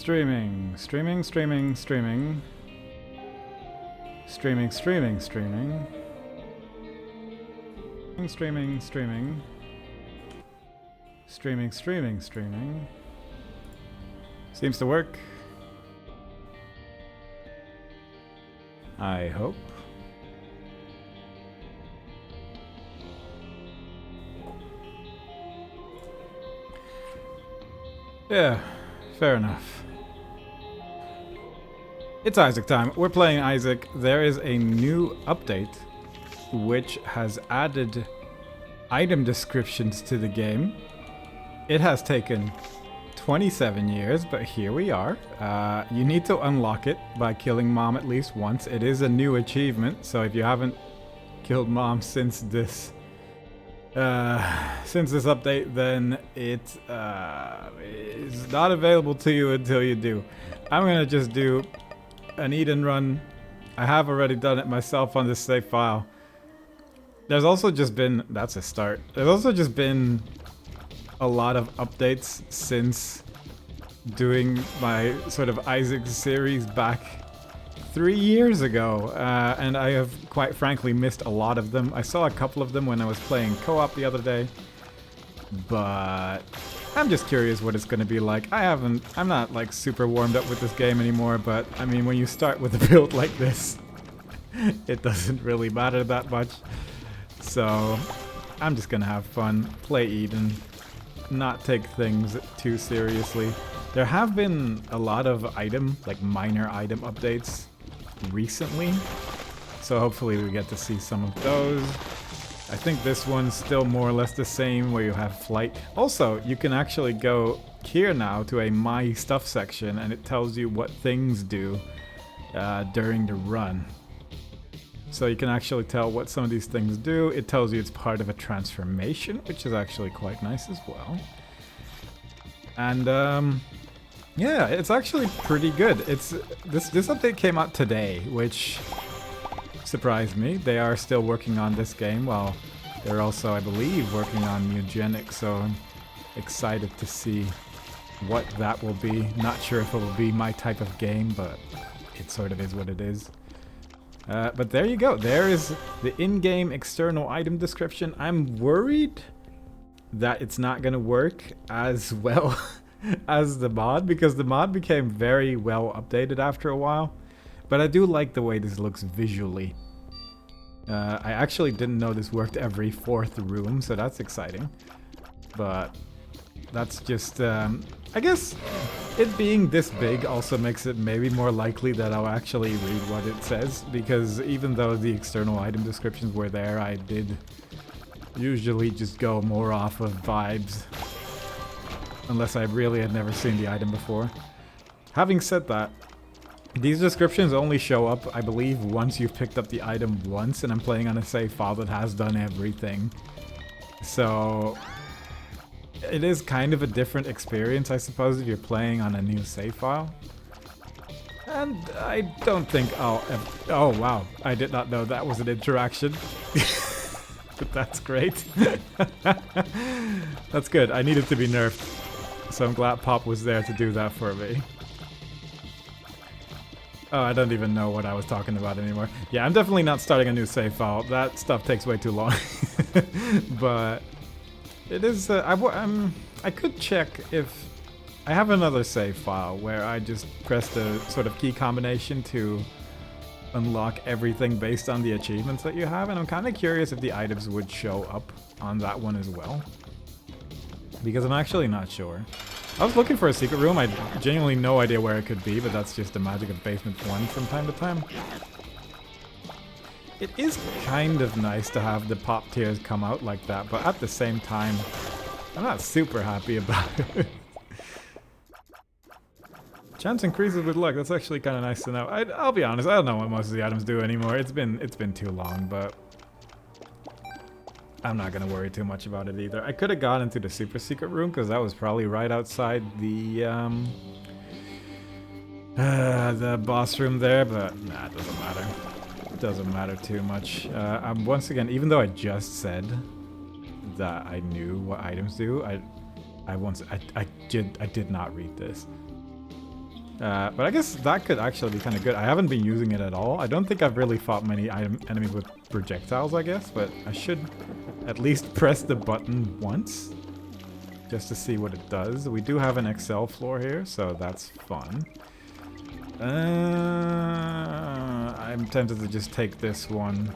Streaming. Streaming, streaming, streaming. Streaming, streaming, streaming. Streaming, streaming. Streaming, streaming, streaming. Seems to work. I hope. Yeah, fair enough. It's Isaac time. We're playing Isaac. There is a new update which has added item descriptions to the game. It has taken 27 years, but here we are. You need to unlock it by killing Mom at least once. It is a new achievement, so if you haven't killed Mom since this update, then it is not available to you until you do. I'm gonna just do an eat and run. I have already done it myself on this save file. There's also just been, that's a start. There's also just been a lot of updates since doing my sort of Isaac series back 3 years ago, and I have quite frankly missed a lot of them. I saw a couple of them when I was playing co-op the other day, but I'm just curious what it's going to be like. I'm not like super warmed up with this game anymore, but I mean, when you start with a build like this, it doesn't really matter that much. So I'm just gonna have fun, play Eden, not take things too seriously. There have been a lot of minor item updates recently, so hopefully we get to see some of those. I think this one's still more or less the same, where you have flight. Also, you can actually go here now to a My Stuff section, and it tells you what things do during the run. So you can actually tell what some of these things do. It tells you it's part of a transformation, which is actually quite nice as well. And yeah, it's actually pretty good. This update came out today, which surprised me. They are still working on this game. Well, they're also, I believe, working on Eugenics, so I'm excited to see what that will be. Not sure if it will be my type of game, but it sort of is what it is. But there you go. There is the in-game external item description. I'm worried that it's not going to work as well as the mod, because the mod became very well updated after a while. But I do like the way this looks visually. I actually didn't know this worked every 4th room, so that's exciting. But that's just, I guess it being this big also makes it maybe more likely that I'll actually read what it says, because even though the external item descriptions were there, I did usually just go more off of vibes, unless I really had never seen the item before. Having said that, these descriptions only show up, I believe, once you've picked up the item once, and I'm playing on a save file that has done everything. So it is kind of a different experience, I suppose, if you're playing on a new save file. And I don't think I'll ever... Oh, wow. I did not know that was an interaction. But that's great. That's good. I needed to be nerfed. So I'm glad Pop was there to do that for me. Oh, I don't even know what I was talking about anymore. Yeah, I'm definitely not starting a new save file. That stuff takes way too long. But it is... I could check if... I have another save file where I just press the sort of key combination to unlock everything based on the achievements that you have, and I'm kind of curious if the items would show up on that one as well, because I'm actually not sure. I was looking for a secret room. I genuinely no idea where it could be, but that's just the magic of Basement 1 from time to time. It is kind of nice to have the pop tiers come out like that, but at the same time, I'm not super happy about it. Chance increases with luck. That's actually kind of nice to know. I'll be honest, I don't know what most of the items do anymore. It's been too long, but I'm not gonna worry too much about it either. I could have gone into the super secret room, because that was probably right outside the boss room there, but nah, it doesn't matter. It doesn't matter too much. Once again, even though I just said that I knew what items do, I did not read this. But I guess that could actually be kind of good. I haven't been using it at all. I don't think I've really fought many enemies with projectiles, I guess, but I should at least press the button once just to see what it does. We do have an Excel floor here, so that's fun. I'm tempted to just take this one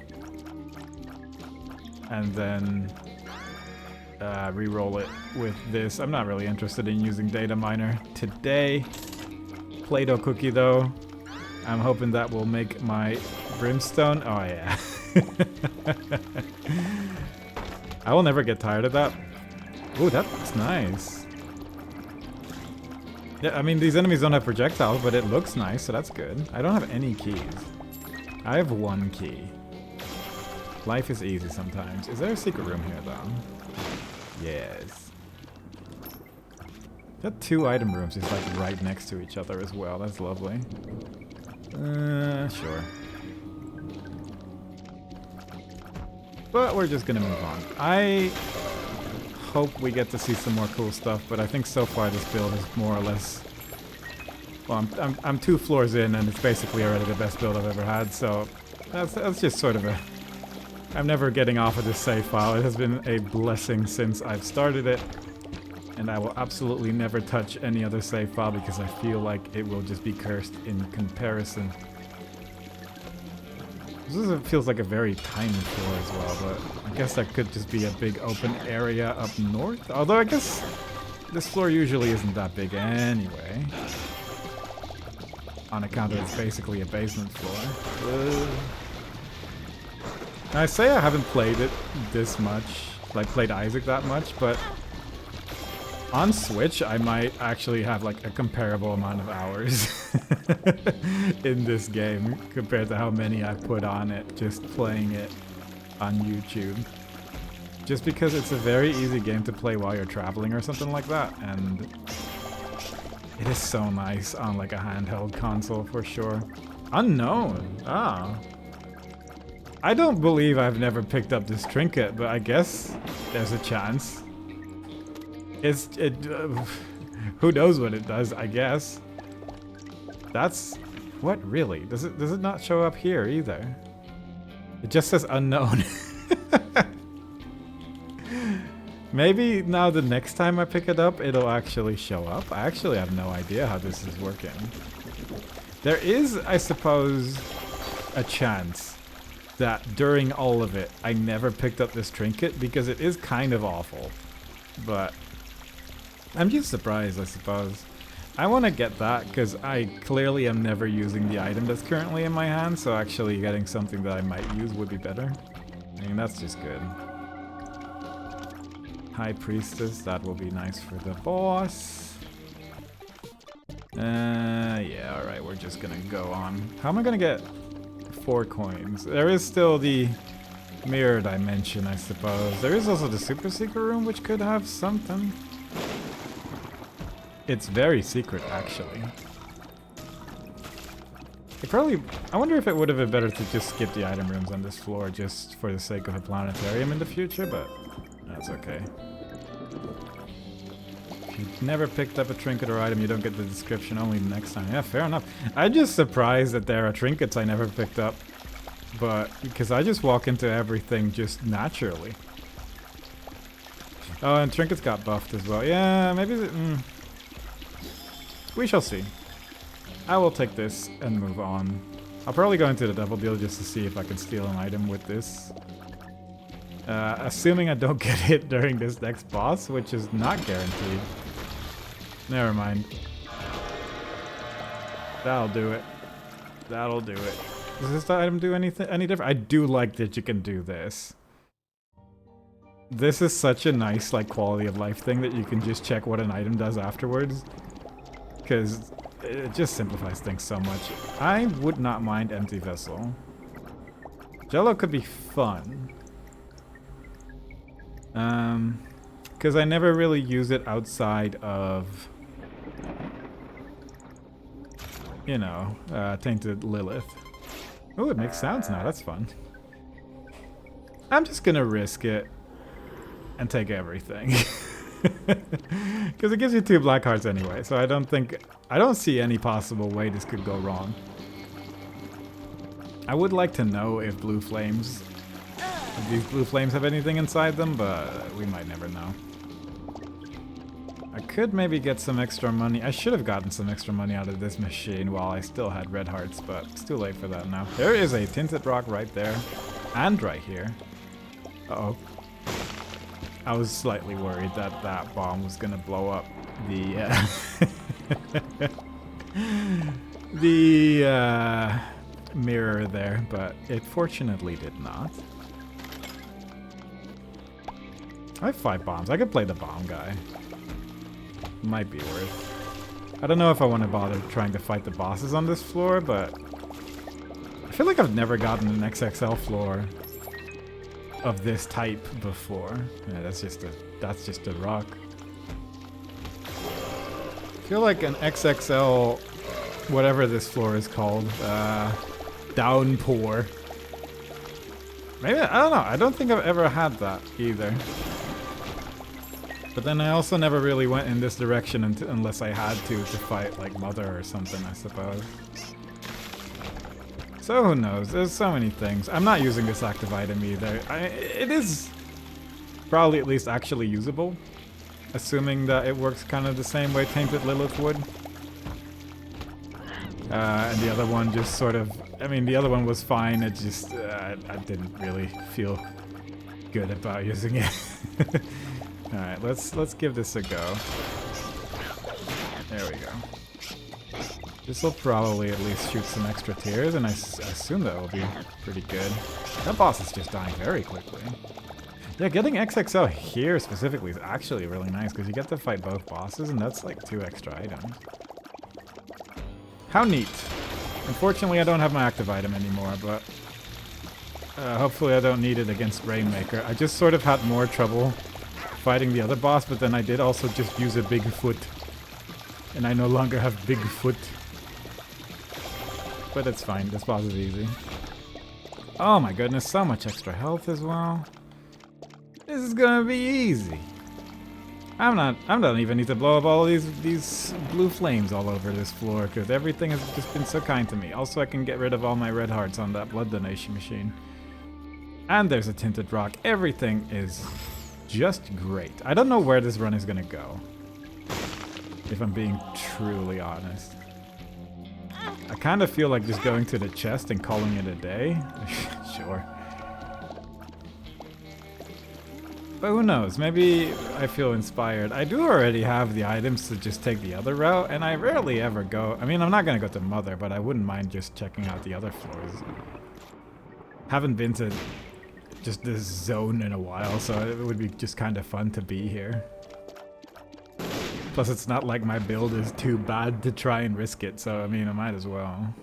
and then re-roll it with this. I'm not really interested in using data miner today. Play-Doh cookie though. I'm hoping that will make my brimstone. Oh yeah. I will never get tired of that. Ooh, that's nice. Yeah, I mean these enemies don't have projectiles, but it looks nice, so that's good. I don't have any keys. I have one key. Life is easy sometimes. Is there a secret room here though? Yes. Got 2 item rooms just like right next to each other as well. That's lovely. Sure. But we're just gonna move on. I hope we get to see some more cool stuff, but I think so far this build is more or less... Well, I'm 2 floors in and it's basically already the best build I've ever had, so that's just sort of a... I'm never getting off of this save file. It has been a blessing since I've started it. And I will absolutely never touch any other save file because I feel like it will just be cursed in comparison. This feels like a very tiny floor as well, but I guess that could just be a big open area up north. Although I guess this floor usually isn't that big anyway. On account of it's basically a basement floor. I say I haven't played it this much, like played Isaac that much, but on Switch, I might actually have like a comparable amount of hours in this game compared to how many I've put on it just playing it on YouTube. Just because it's a very easy game to play while you're traveling or something like that, and it is so nice on like a handheld console for sure. Unknown. Ah. I don't believe I've never picked up this trinket, but I guess there's a chance. Who knows what it does, I guess. That's... What, really? Does it not show up here either? It just says unknown. Maybe now the next time I pick it up, it'll actually show up. I actually have no idea how this is working. There is, I suppose, a chance that during all of it, I never picked up this trinket because it is kind of awful. But I'm just surprised, I suppose. I want to get that because I clearly am never using the item that's currently in my hand, so actually getting something that I might use would be better. I mean, that's just good. High Priestess, that will be nice for the boss. Yeah, alright, we're just gonna go on. How am I gonna get 4 coins? There is still the mirror dimension, I suppose. There is also the super secret room, which could have something. It's very secret, actually. I wonder if it would have been better to just skip the item rooms on this floor just for the sake of a planetarium in the future, but that's okay. If you've never picked up a trinket or item, you don't get the description, only next time. Yeah, fair enough. I'm just surprised that there are trinkets I never picked up, but because I just walk into everything just naturally. Oh, and trinkets got buffed as well. Yeah, maybe... We shall see. I will take this and move on. I'll probably go into the double deal just to see if I can steal an item with this. Assuming I don't get hit during this next boss, which is not guaranteed. Never mind. That'll do it. That'll do it. Does this item do any different? I do like that you can do this. This is such a nice like quality of life thing that you can just check what an item does afterwards. Because it just simplifies things so much. I would not mind Empty Vessel. Jello could be fun. Because I never really use it outside of, you know, Tainted Lilith. Oh, it makes sounds now. That's fun. I'm just gonna risk it and take everything. Because it gives you 2 black hearts anyway, so I don't see any possible way this could go wrong. I would like to know if these blue flames have anything inside them, but we might never know. I could maybe get some extra money. I should have gotten some extra money out of this machine while I still had red hearts, but it's too late for that now. There is a tinted rock right there, and right here. Uh-oh. I was slightly worried that that bomb was gonna blow up the the mirror there, but it fortunately did not. I have 5 bombs. I could play the bomb guy. Might be worth. I don't know if I want to bother trying to fight the bosses on this floor, but I feel like I've never gotten an XXL floor of this type before. Yeah, that's just a rock. I feel like an XXL, whatever this floor is called, downpour. Maybe, I don't know. I don't think I've ever had that either. But then I also never really went in this direction unless I had to fight like Mother or something, I suppose. So who knows? There's so many things. I'm not using this active item either. It is probably at least actually usable, assuming that it works kind of the same way Tainted Lilith would. And the other one just sort of... I mean, the other one was fine. It just... I didn't really feel good about using it. Alright, let's give this a go. There we go. This will probably at least shoot some extra tears, and I assume that will be pretty good. That boss is just dying very quickly. Yeah, getting XXL here specifically is actually really nice, because you get to fight both bosses, and that's like 2 extra items. How neat. Unfortunately, I don't have my active item anymore, but hopefully I don't need it against Rainmaker. I just sort of had more trouble fighting the other boss, but then I did also just use a big foot. And I no longer have big foot. But it's fine, this boss is easy. Oh my goodness, so much extra health as well. This is gonna be easy. I don't even need to blow up all these blue flames all over this floor, because everything has just been so kind to me. Also, I can get rid of all my red hearts on that blood donation machine. And there's a tinted rock. Everything is just great. I don't know where this run is gonna go, if I'm being truly honest. I kind of feel like just going to the chest and calling it a day. Sure. But who knows, maybe I feel inspired. I do already have the items to just take the other route, and I rarely ever go... I mean, I'm not gonna go to Mother, but I wouldn't mind just checking out the other floors. Haven't been to just this zone in a while, so it would be just kind of fun to be here. Plus, it's not like my build is too bad to try and risk it, so I mean, I might as well.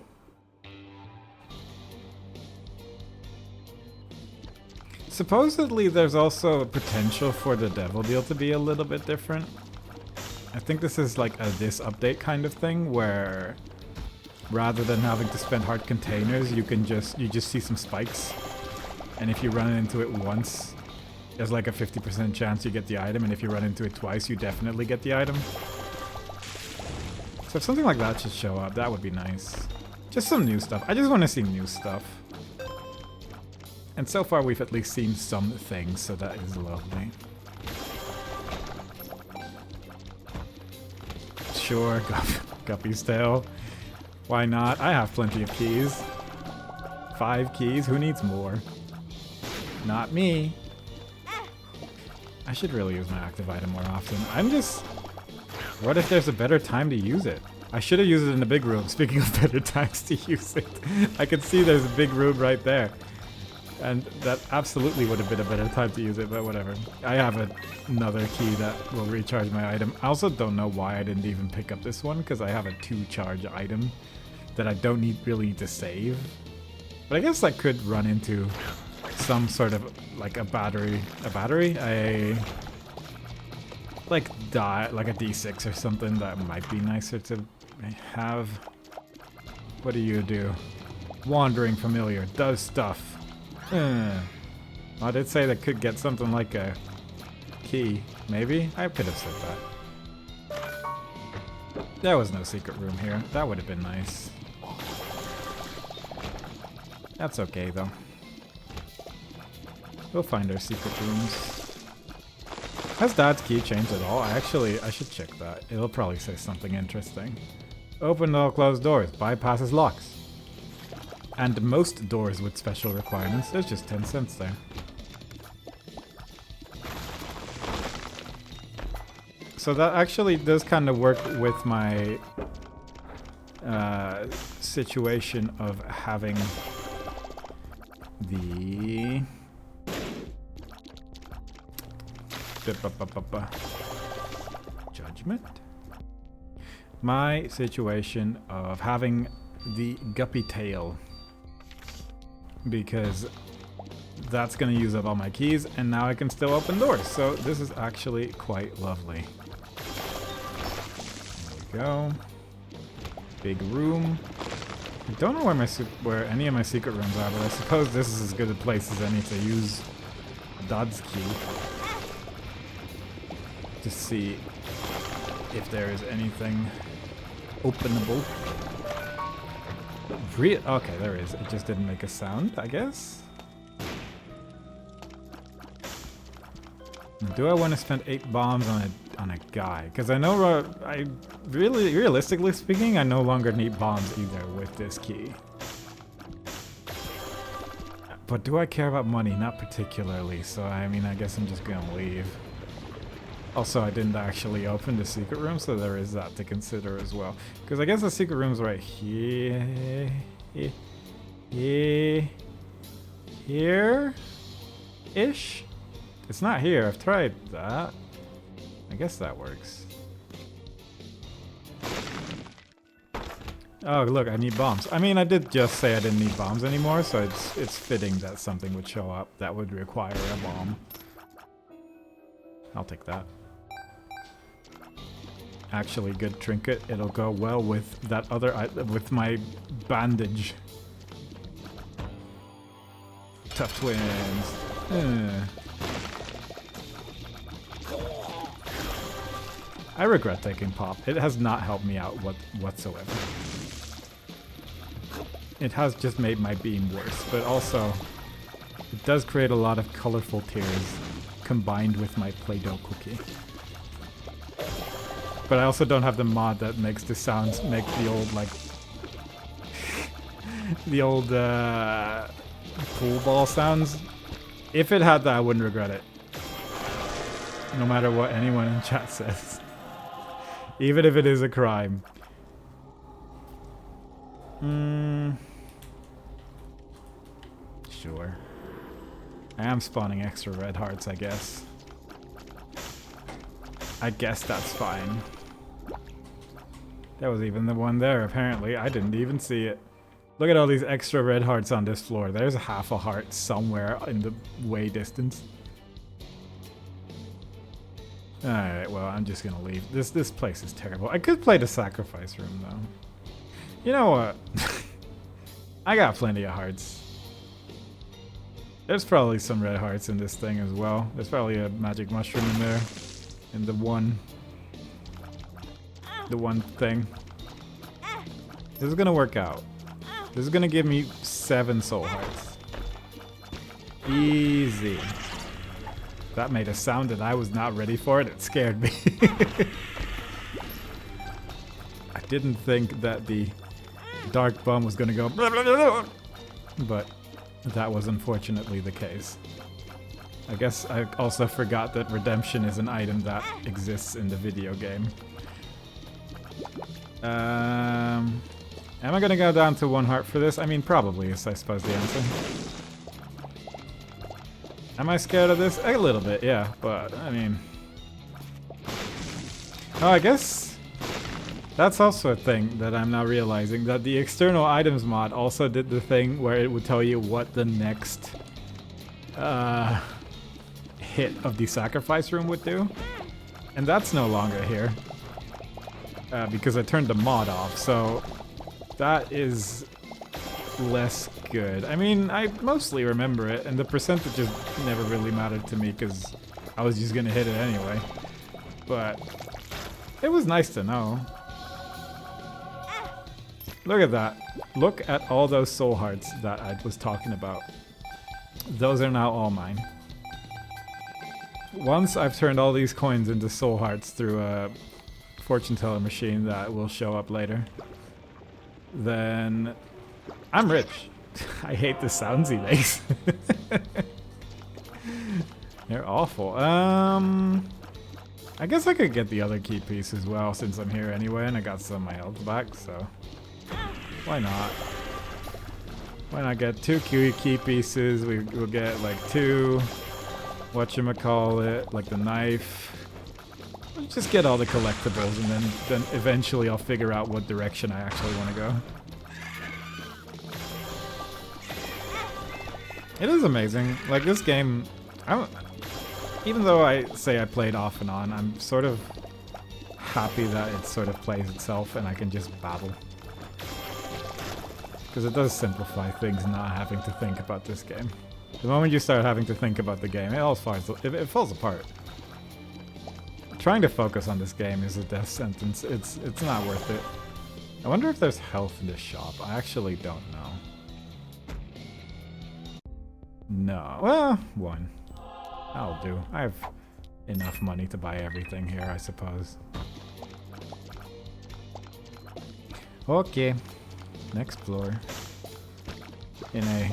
Supposedly, there's also a potential for the Devil Deal to be a little bit different. I think this is like a this update kind of thing, where rather than having to spend heart containers, you just see some spikes. And if you run into it once, there's like a 50% chance you get the item, and if you run into it twice, you definitely get the item. So if something like that should show up, that would be nice. Just some new stuff. I just want to see new stuff. And so far we've at least seen some things, so that is lovely. Sure, Guppy's tail. Why not? I have plenty of keys. 5 keys, who needs more? Not me. I should really use my active item more often. What if there's a better time to use it? I should have used it in the big room. Speaking of better times to use it. I could see there's a big room right there. And that absolutely would have been a better time to use it, but whatever. I have another key that will recharge my item. I also don't know why I didn't even pick up this one, because I have a 2-charge item that I don't really need to save. But I guess I could run into some sort of like a battery, like a D6 or something that might be nicer to have. What do? Wandering Familiar does stuff. I did say that could get something like a key. Maybe? I could have said that. There was no secret room here. That would have been nice. That's okay, though. We'll find our secret rooms. Has Dad's key changed at all? I should check that. It'll probably say something interesting. Open all closed doors. Bypasses locks. And most doors with special requirements. There's just 10 cents there. So that actually does kind of work with my situation of having the judgment. My situation of having the guppy tail, because that's going to use up all my keys, and now I can still open doors. So this is actually quite lovely. There we go. Big room. I don't know where any of my secret rooms are, but I suppose this is as good a place as any to use Dad's key to see if there is anything openable. Okay, there is. It just didn't make a sound, I guess. Do I want to spend 8 bombs on a guy? Because I know, realistically speaking, I no longer need bombs either with this key. But do I care about money? Not particularly. So I mean, I guess I'm just gonna leave. Also, I didn't actually open the secret room, so there is that to consider as well. Because I guess the secret room's right here. Here-ish? It's not here. I've tried that. I guess that works. Oh, look, I need bombs. I mean, I did just say I didn't need bombs anymore, so it's fitting that something would show up that would require a bomb. I'll take that. Actually, good trinket. It'll go well with that other with my bandage. Tough twins. I regret taking pop. It has not helped me out whatsoever. It has just made my beam worse, but also it does create a lot of colorful tears combined with my Play-Doh cookie. But I also don't have the mod that makes the sounds make the old, like, the old pool ball sounds. If it had that, I wouldn't regret it. No matter what anyone in chat says. Even if it is a crime. Sure. I am spawning extra red hearts, I guess. I guess that's fine. There was even the one there, apparently. I didn't even see it. Look at all these extra red hearts on this floor. There's half a heart somewhere in the way distance. Alright, well, I'm just gonna leave. This place is terrible. I could play the sacrifice room, though. You know what? I got plenty of hearts. There's probably some red hearts in this thing as well. There's probably a magic mushroom in there. In the one thing. This is gonna work out. This is gonna give me 7 soul hearts. Easy. That made a sound that I was not ready for, and it scared me. I didn't think that the dark bum was gonna go blah, blah, blah, blah, but that was unfortunately the case. I guess I also forgot that redemption is an item that exists in the video game. Am I gonna go down to 1 heart for this? I mean, probably is, I suppose, the answer. Am I scared of this? A little bit, yeah, but, I mean... Oh, I guess that's also a thing that I'm now realizing, that the external items mod also did the thing where it would tell you what the next hit of the sacrifice room would do. And that's no longer here. Because I turned the mod off, so that is less good. I mean, I mostly remember it, and the percentages never really mattered to me because I was just gonna hit it anyway. But it was nice to know. Look at that. Look at all those soul hearts that I was talking about. Those are now all mine. Once I've turned all these coins into soul hearts through a fortune teller machine that will show up later, then I'm rich. I hate the sounds he makes. They're awful. I guess I could get the other key piece as well since I'm here anyway and I got some of my health back, so why not? Why not get 2 key pieces? We'll get like 2, whatchamacallit, like the knife. We'll just get all the collectibles and then eventually I'll figure out what direction I actually want to go. It is amazing. Like this game, even though I say I played off and on, I'm sort of happy that it sort of plays itself and I can just babble. Because it does simplify things not having to think about this game. The moment you start having to think about the game, it falls apart. Trying to focus on this game is a death sentence. It's not worth it. I wonder if there's health in this shop. I actually don't know. No. Well, 1. That'll do. I have enough money to buy everything here, I suppose. Okay. Next floor. In a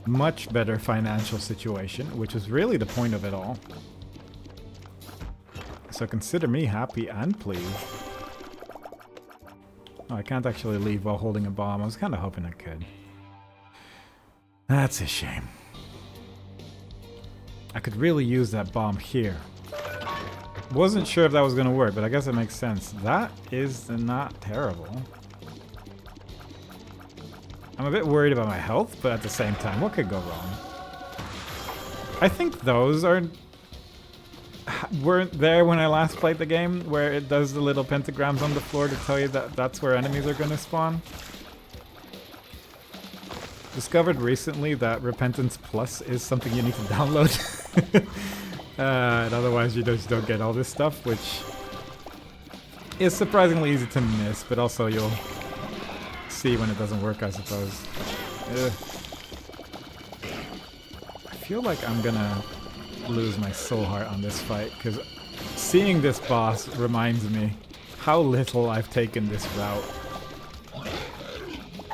much better financial situation, which was really the point of it all. So consider me happy and pleased. Oh, I can't actually leave while holding a bomb. I was kind of hoping I could. That's a shame. I could really use that bomb here. Wasn't sure if that was gonna work, but I guess it makes sense. That is not terrible. I'm a bit worried about my health, but at the same time, what could go wrong? I think those weren't there when I last played the game, where it does the little pentagrams on the floor to tell you that that's where enemies are gonna spawn. Discovered recently that Repentance Plus is something you need to download. And otherwise you just don't get all this stuff, which is surprisingly easy to miss, but also you'll see when it doesn't work, I suppose. Ugh. I feel like I'm gonna lose my soul heart on this fight, because seeing this boss reminds me how little I've taken this route.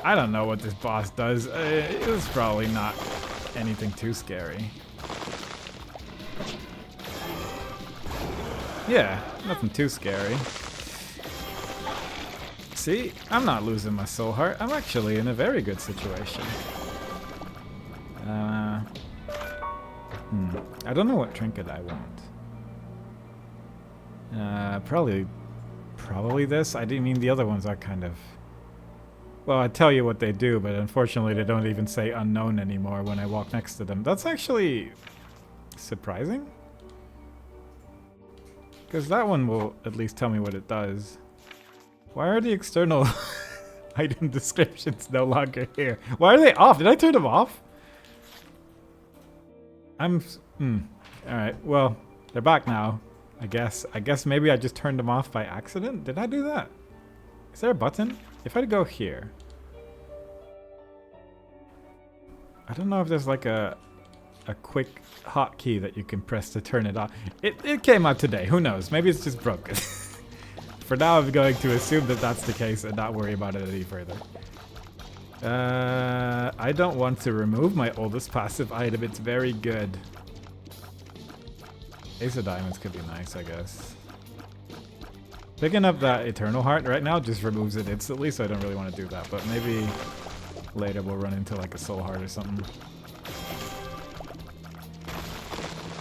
I don't know what this boss does. It was probably not anything too scary. Yeah, nothing too scary. See, I'm not losing my soul heart. I'm actually in a very good situation. I don't know what trinket I want. Probably this. I didn't mean the other ones are kind of... Well, I tell you what they do, but unfortunately they don't even say unknown anymore when I walk next to them. That's actually surprising. Because that one will at least tell me what it does. Why are the external item descriptions no longer here? Why are they off? Did I turn them off? Alright, well, they're back now, I guess. I guess maybe I just turned them off by accident? Did I do that? Is there a button? If I go here... I don't know if there's like a quick hotkey that you can press to turn it on. It came out today, who knows? Maybe it's just broken. For now, I'm going to assume that that's the case and not worry about it any further. I don't want to remove my oldest passive item. It's very good. Ace of Diamonds could be nice, I guess. Picking up that Eternal Heart right now just removes it instantly, so I don't really want to do that. But maybe later we'll run into like a Soul Heart or something.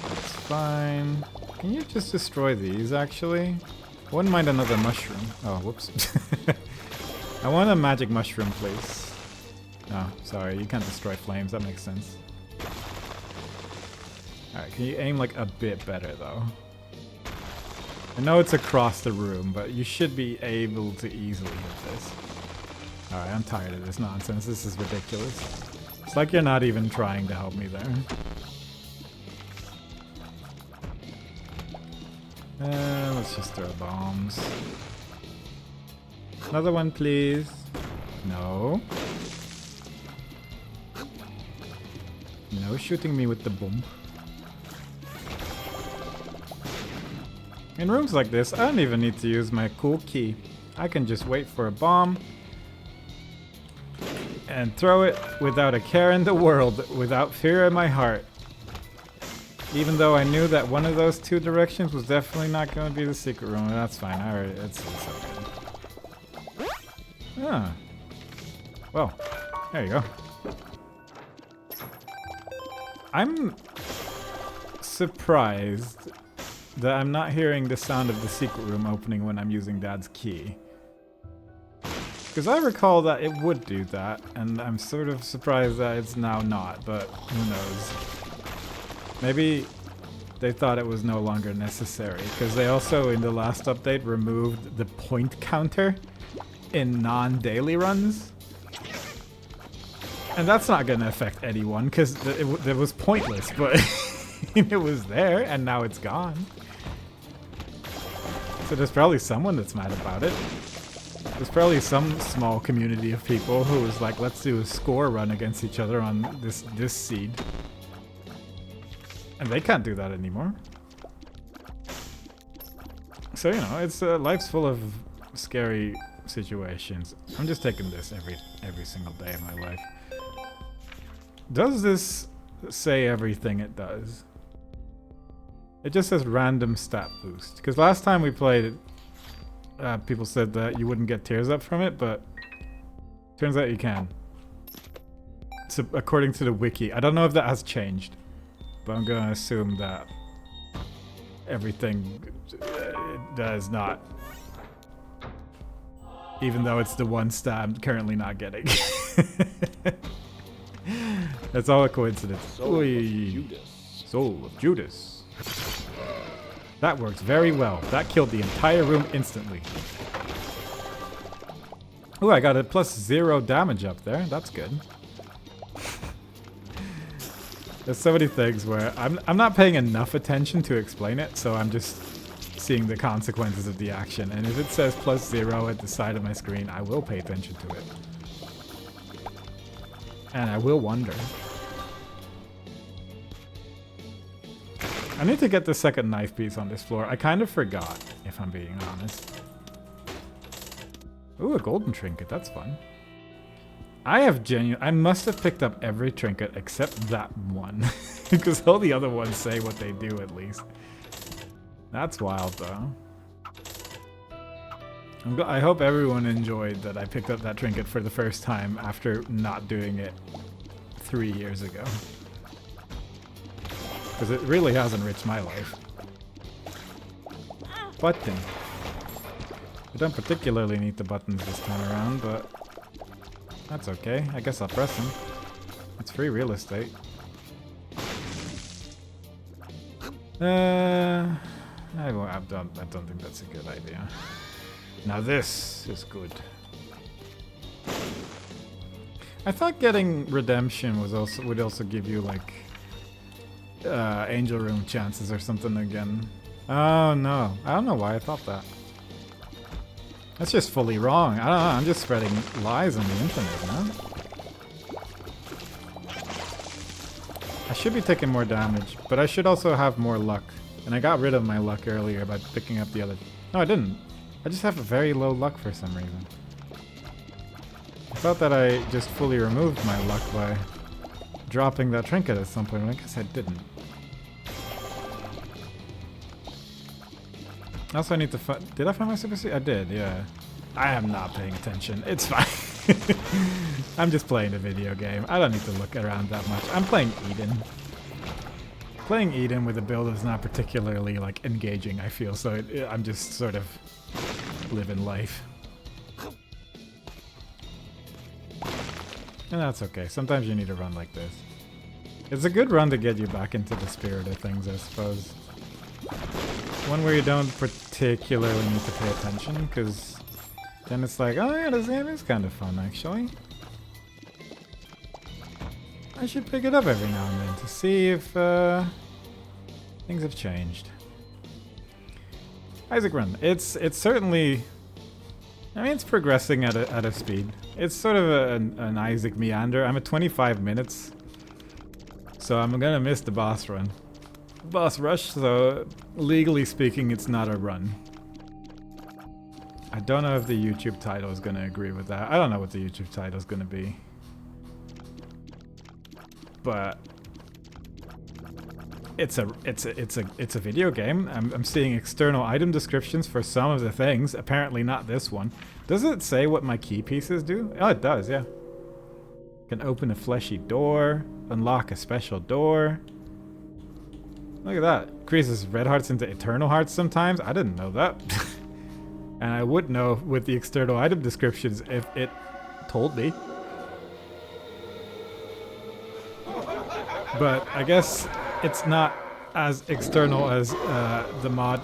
That's fine. Can you just destroy these, actually? Wouldn't mind another mushroom. Oh, whoops. I want a magic mushroom, please. Oh, sorry, you can't destroy flames. That makes sense. Alright, can you aim like a bit better, though? I know it's across the room, but you should be able to easily hit this. Alright, I'm tired of this nonsense. This is ridiculous. It's like you're not even trying to help me there. Let's just throw bombs. Another one, please. No. No shooting me with the bomb. In rooms like this, I don't even need to use my cool key. I can just wait for a bomb and throw it without a care in the world, without fear in my heart. Even though I knew that one of those two directions was definitely not going to be the secret room. That's fine. I already, it's okay. Ah. Well, there you go. I'm surprised that I'm not hearing the sound of the secret room opening when I'm using Dad's key. Because I recall that it would do that, and I'm sort of surprised that it's now not, but who knows. Maybe they thought it was no longer necessary, because they also, in the last update, removed the point counter in non-daily runs. And that's not going to affect anyone, because it was pointless, but it was there, and now it's gone. So there's probably someone that's mad about it. There's probably some small community of people who was like, let's do a score run against each other on this seed. And they can't do that anymore. So, you know, it's life's full of scary situations. I'm just taking this every single day of my life. Does this say everything it does? It just says random stat boost. Because last time we played it, people said that you wouldn't get tears up from it, but turns out you can. So according to the wiki. I don't know if that has changed, but I'm going to assume that everything does not. Even though it's the one stat I'm currently not getting. That's all a coincidence. Soul of Judas. Soul of Judas. That works very well. That killed the entire room instantly. Ooh, I got a +0 damage up there. That's good. There's so many things where I'm not paying enough attention to explain it, so I'm just seeing the consequences of the action. And if it says +0 at the side of my screen, I will pay attention to it. And I will wonder. I need to get the second knife piece on this floor. I kind of forgot, if I'm being honest. Ooh, a golden trinket. That's fun. I must have picked up every trinket except that one. Because all the other ones say what they do, at least. That's wild, though. I hope everyone enjoyed that I picked up that trinket for the first time after not doing it 3 years ago. Because it really has enriched my life. Button. I don't particularly need the buttons this time around, but that's okay. I guess I'll press them. It's free real estate. I don't think that's a good idea. Now this is good. I thought getting redemption would also give you like angel room chances or something again. Oh no, I don't know why I thought that. That's just fully wrong. I don't know, I'm just spreading lies on the internet, man. I should be taking more damage, but I should also have more luck. And I got rid of my luck earlier by picking up the other... No, I didn't. I just have a very low luck for some reason. I thought that I just fully removed my luck by dropping that trinket at some point, but I guess I didn't. Also, I need to find... Did I find my super seed? I did, yeah. I am not paying attention. It's fine. I'm just playing a video game. I don't need to look around that much. I'm playing Eden. Playing Eden with a build is not particularly, like, engaging, I feel, so I'm just sort of living life. And that's okay. Sometimes you need a run like this. It's a good run to get you back into the spirit of things, I suppose. One where you don't particularly need to pay attention, because then it's like, oh yeah, this game is kind of fun, actually. I should pick it up every now and then to see if things have changed. Isaac Run. It's certainly. I mean, it's progressing at a speed. It's sort of an Isaac meander. I'm at 25 minutes, so I'm gonna miss the boss run, boss rush. So legally speaking, it's not a run. I don't know if the YouTube title is gonna agree with that. I don't know what the YouTube title is gonna be, but it's a video game. I'm seeing external item descriptions for some of the things. Apparently not this one. Does it say what my key pieces do? Oh, it does. Yeah. Can open a fleshy door, unlock a special door. Look at that. Increases red hearts into eternal hearts sometimes. I didn't know that. And I would know with the external item descriptions if it told me. But I guess it's not as external as the mod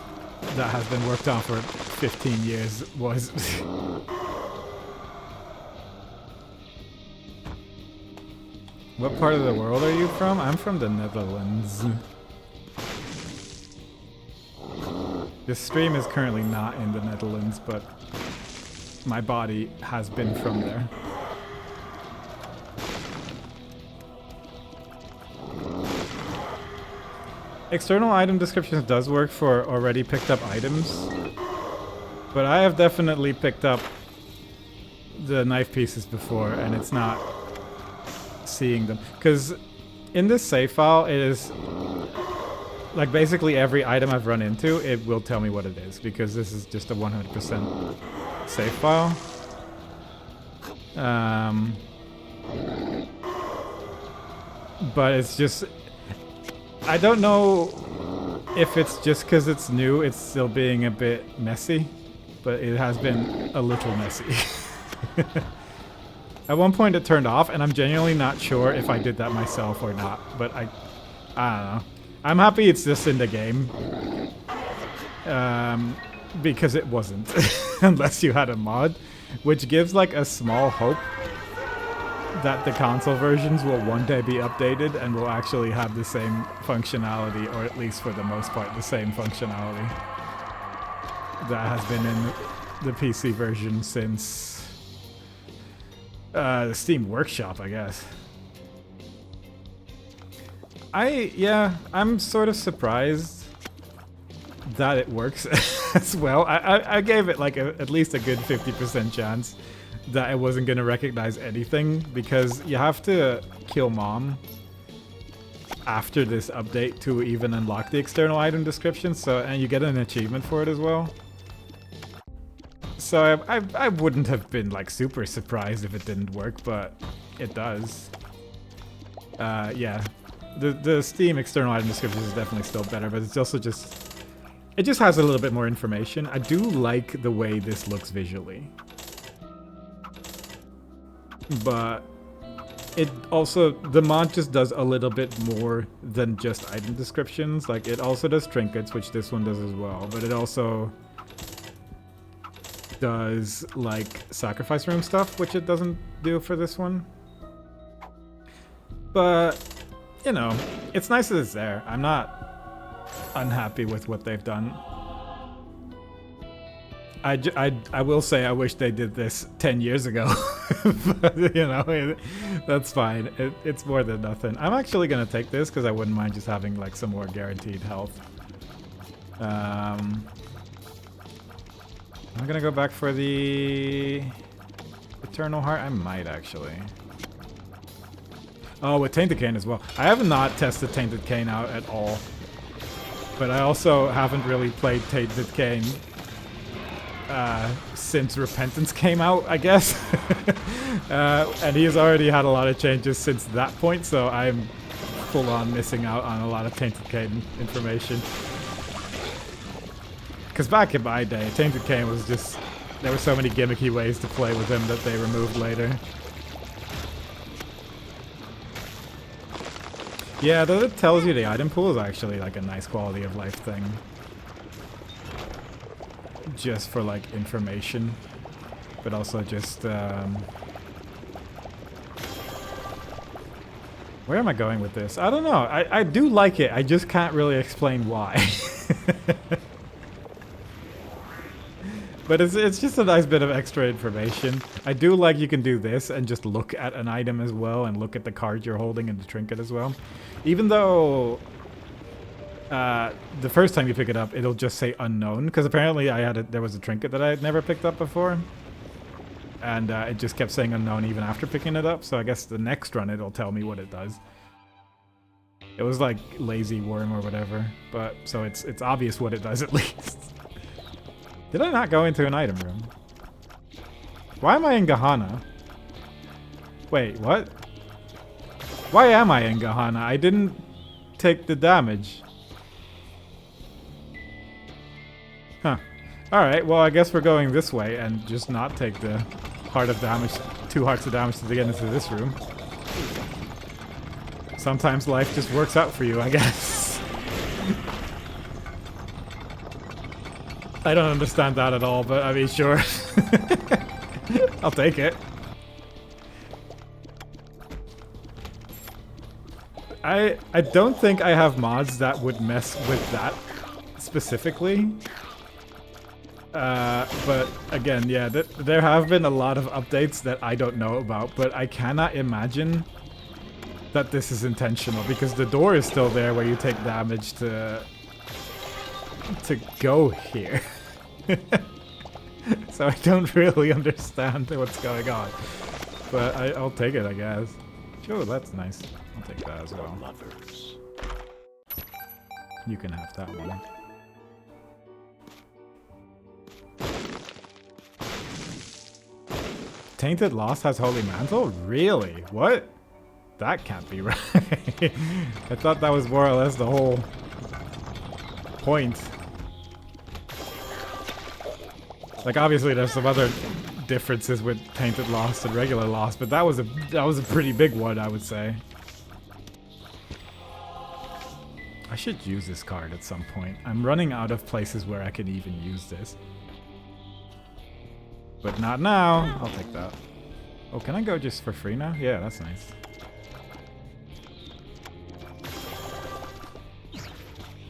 that has been worked on for 15 years was. What part of the world are you from? I'm from the Netherlands. This stream is currently not in the Netherlands, but my body has been from there. External item descriptions does work for already picked up items, but I have definitely picked up the knife pieces before, and it's not seeing them. Because in this save file, it is like basically every item I've run into, it will tell me what it is, because this is just a 100% save file. But it's just, I don't know if it's just because it's new, it's still being a bit messy, but it has been a little messy. At one point it turned off, and I'm genuinely not sure if I did that myself or not, but I don't know. I'm happy it's just in the game, because it wasn't, unless you had a mod, which gives like a small hope that the console versions will one day be updated and will actually have the same functionality, or at least for the most part the same functionality that has been in the PC version since the Steam Workshop, I guess. I'm sort of surprised that it works as well. I gave it like at least a good 50% chance that I wasn't going to recognize anything, because you have to kill Mom after this update to even unlock the external item description, and you get an achievement for it as well. So I wouldn't have been like super surprised if it didn't work, but it does. Yeah. The Steam external item description is definitely still better, but it's also just, it just has a little bit more information. I do like the way this looks visually, but it also, the mod just does a little bit more than just item descriptions. Like, it also does trinkets, which this one does as well, but it also does like sacrifice room stuff, which it doesn't do for this one. But you know, it's nice that it's there. I'm not unhappy with what they've done. I will say I wish they did this 10 years ago. But, you know, that's fine. It's more than nothing. I'm actually going to take this because I wouldn't mind just having like some more guaranteed health. I'm going to go back for the Eternal Heart. I might actually. Oh, with Tainted Cane as well. I have not tested Tainted Cane out at all. But I also haven't really played Tainted Cane since Repentance came out, I guess. And he has already had a lot of changes since that point, so I'm full on missing out on a lot of Tainted Cane information. Because back in my day, Tainted Cane was just, there were so many gimmicky ways to play with him that they removed later. Yeah, though it tells you the item pool is actually like a nice quality of life thing. Just for like information, but also just where am I going with this? I don't know. I do like it. I just can't really explain why. But it's just a nice bit of extra information. I do like you can do this and just look at an item as well and look at the card you're holding and the trinket as well. Even though the first time you pick it up, it'll just say unknown, because apparently there was a trinket that I had never picked up before. And it just kept saying unknown even after picking it up, so I guess the next run it'll tell me what it does. It was like lazy worm or whatever, but so it's obvious what it does at least. Did I not go into an item room? Why am I in Gahana? Wait, what? Why am I in Gahana? I didn't take the damage. Huh. Alright, well I guess we're going this way and just not take the heart of damage, 2 hearts of damage to get into this room. Sometimes life just works out for you, I guess. I don't understand that at all, but I mean, sure. I'll take it. I don't think I have mods that would mess with that specifically. But again, yeah, there have been a lot of updates that I don't know about, but I cannot imagine that this is intentional, because the door is still there where you take damage to go here. So I don't really understand what's going on. But I'll take it, I guess. Sure, that's nice. I'll take that as well. You can have that one. Tainted Lost has Holy Mantle? Really? What? That can't be right. I thought that was more or less the whole point. Like, obviously there's some other differences with Tainted Lost and regular Lost, but that was a pretty big one, I would say. I should use this card at some point. I'm running out of places where I can even use this. But not now. I'll take that. Oh, can I go just for free now? Yeah, that's nice.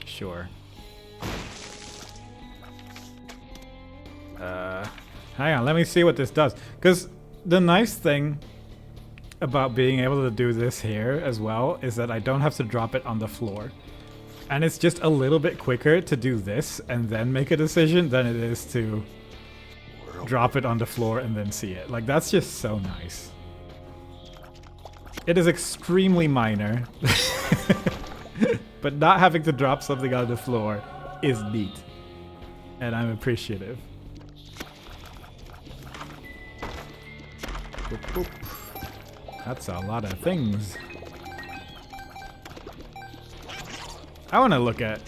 Sure. Hang on, let me see what this does. Because the nice thing about being able to do this here as well is that I don't have to drop it on the floor. And it's just a little bit quicker to do this and then make a decision than it is to drop it on the floor and then see it. Like, that's just so nice. It is extremely minor. But not having to drop something on the floor is neat. And I'm appreciative. Boop, boop. That's a lot of things. I want to look at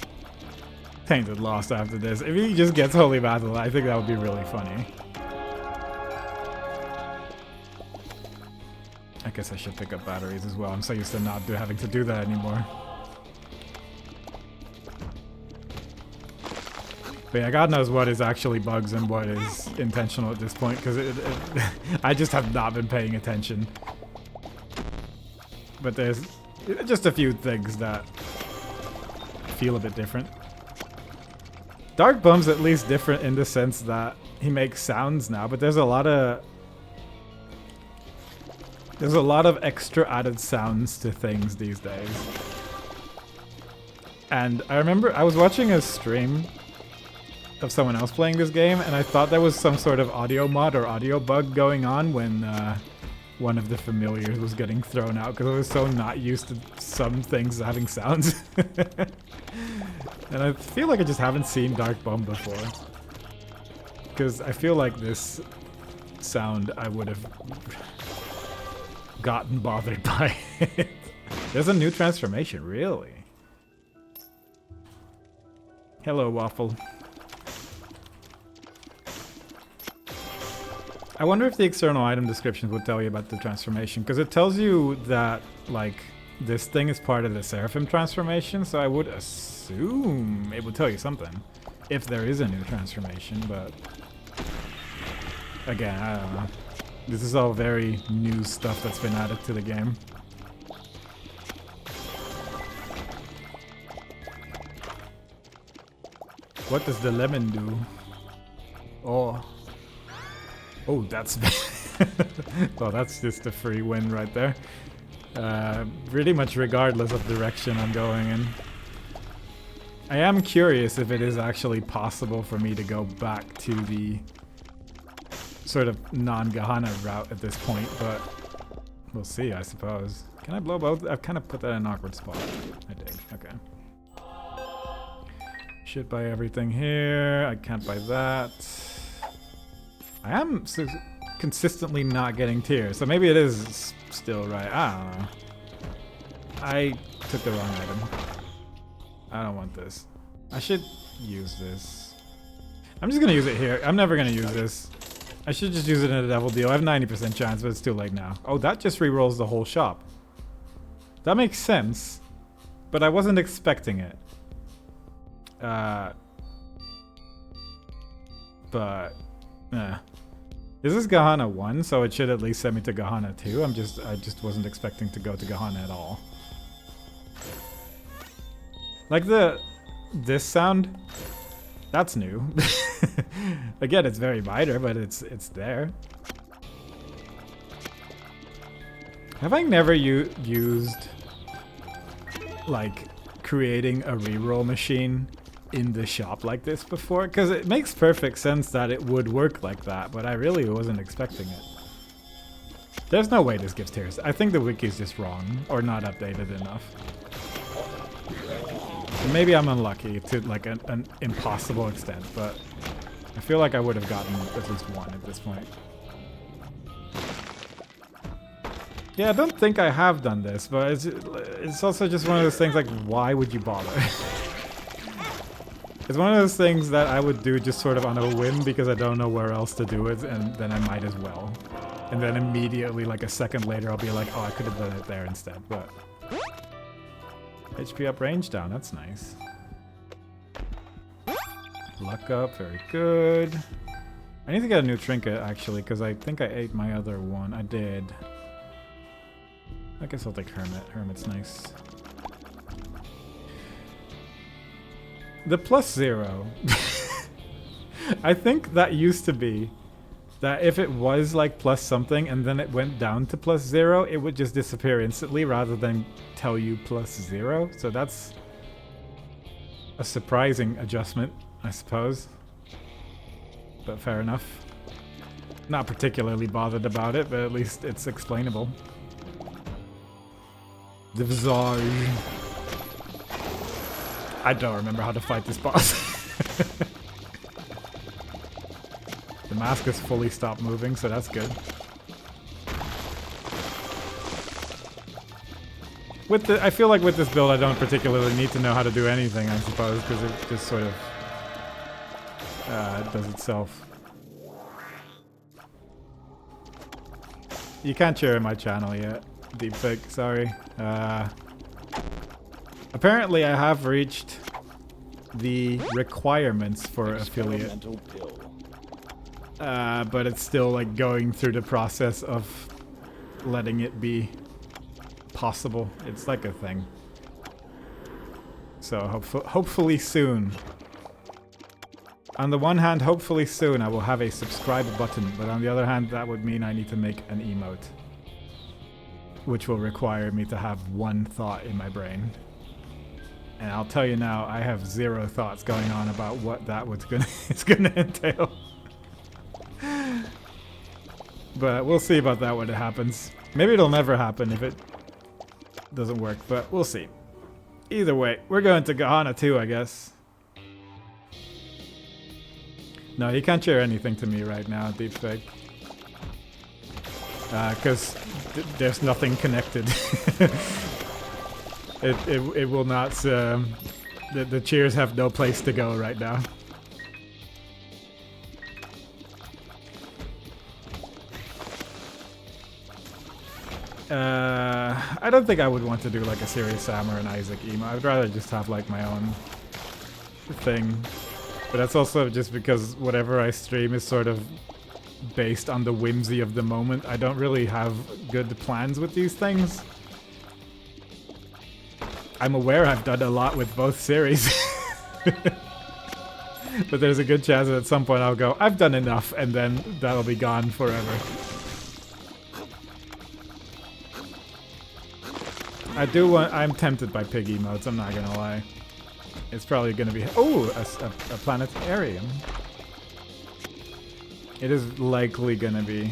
Tainted Lost after this. If he just gets Holy Battle, I think that would be really funny. I guess I should pick up batteries as well. I'm so used to not having to do that anymore. But yeah, God knows what is actually bugs and what is intentional at this point, because I just have not been paying attention. But there's just a few things that feel a bit different. Dark Bum's at least different in the sense that he makes sounds now, but there's a lot of extra added sounds to things these days. And I remember I was watching a stream of someone else playing this game, and I thought there was some sort of audio mod or audio bug going on when one of the familiars was getting thrown out, because I was so not used to some things having sounds. And I feel like I just haven't seen Dark Bum before, because I feel like this sound I would have gotten bothered by it. There's a new transformation, really? Hello, Waffle. I wonder if the external item descriptions would tell you about the transformation, because it tells you that, like, this thing is part of the Seraphim transformation, so I would assume it would tell you something if there is a new transformation, but again, I don't know. This is all very new stuff that's been added to the game. What does the lemon do? Oh. Oh, that's... well, that's just a free win right there. Pretty much regardless of direction I'm going in. I am curious if it is actually possible for me to go back to the sort of non-Gahana route at this point, but we'll see, I suppose. Can I blow both? I've kind of put that in an awkward spot. I did. Okay. Should buy everything here. I can't buy that. I am consistently not getting tiers, so maybe it is still right. I don't know. I took the wrong item. I don't want this. I should use this. I'm just gonna use it here. I'm never gonna use this. I should just use it in a devil deal. I have 90% chance, but it's too late now. Oh, that just re-rolls the whole shop. That makes sense, but I wasn't expecting it. This is Gahana 1, so it should at least send me to Gahana 2. I just wasn't expecting to go to Gahana at all. Like this sound, that's new. Again, it's very minor, but it's there. Have I never used like creating a reroll machine in the shop like this before? Because it makes perfect sense that it would work like that, but I really wasn't expecting it. There's no way this gives tiers. I think the wiki's just wrong or not updated enough. Maybe I'm unlucky to like an impossible extent, but I feel like I would have gotten at least one at this point. Yeah, I don't think I have done this, but it's also just one of those things like, why would you bother? It's one of those things that I would do just sort of on a whim because I don't know where else to do it, and then I might as well. And then immediately, like a second later, I'll be like, oh, I could have done it there instead, but... HP up, range down, that's nice. Luck up, very good. I need to get a new trinket, actually, because I think I ate my other one. I did. I guess I'll take Hermit. Hermit's nice. The +0. I think that used to be that if it was like plus something and then it went down to +0, it would just disappear instantly rather than tell you +0. So that's a surprising adjustment, I suppose. But fair enough. Not particularly bothered about it, but at least it's explainable. The Visage. I don't remember how to fight this boss. The mask has fully stopped moving, so that's good. I feel like with this build I don't particularly need to know how to do anything, I suppose, because it just sort of does itself. You can't share my channel yet, Deepfake, sorry. Apparently I have reached the requirements for affiliate. But it's still like going through the process of letting it be possible. It's like a thing. So hopefully soon. On the one hand, hopefully soon I will have a subscribe button, but on the other hand that would mean I need to make an emote, which will require me to have one thought in my brain. And I'll tell you now, I have zero thoughts going on about what that is gonna entail. But we'll see about that when it happens. Maybe it'll never happen if it doesn't work, but we'll see. Either way, we're going to Gahana 2, I guess. No, you can't share anything to me right now, Deepfake. Because there's nothing connected. It will not... the cheers have no place to go right now. I don't think I would want to do like a serious Samur and Isaac emo. I'd rather just have like my own thing. But that's also just because whatever I stream is sort of based on the whimsy of the moment. I don't really have good plans with these things. I'm aware I've done a lot with both series. But there's a good chance that at some point I'll go, I've done enough, and then that'll be gone forever. I'm tempted by pig emotes, I'm not gonna lie. It's probably gonna be, oh, a planetarium. It is likely gonna be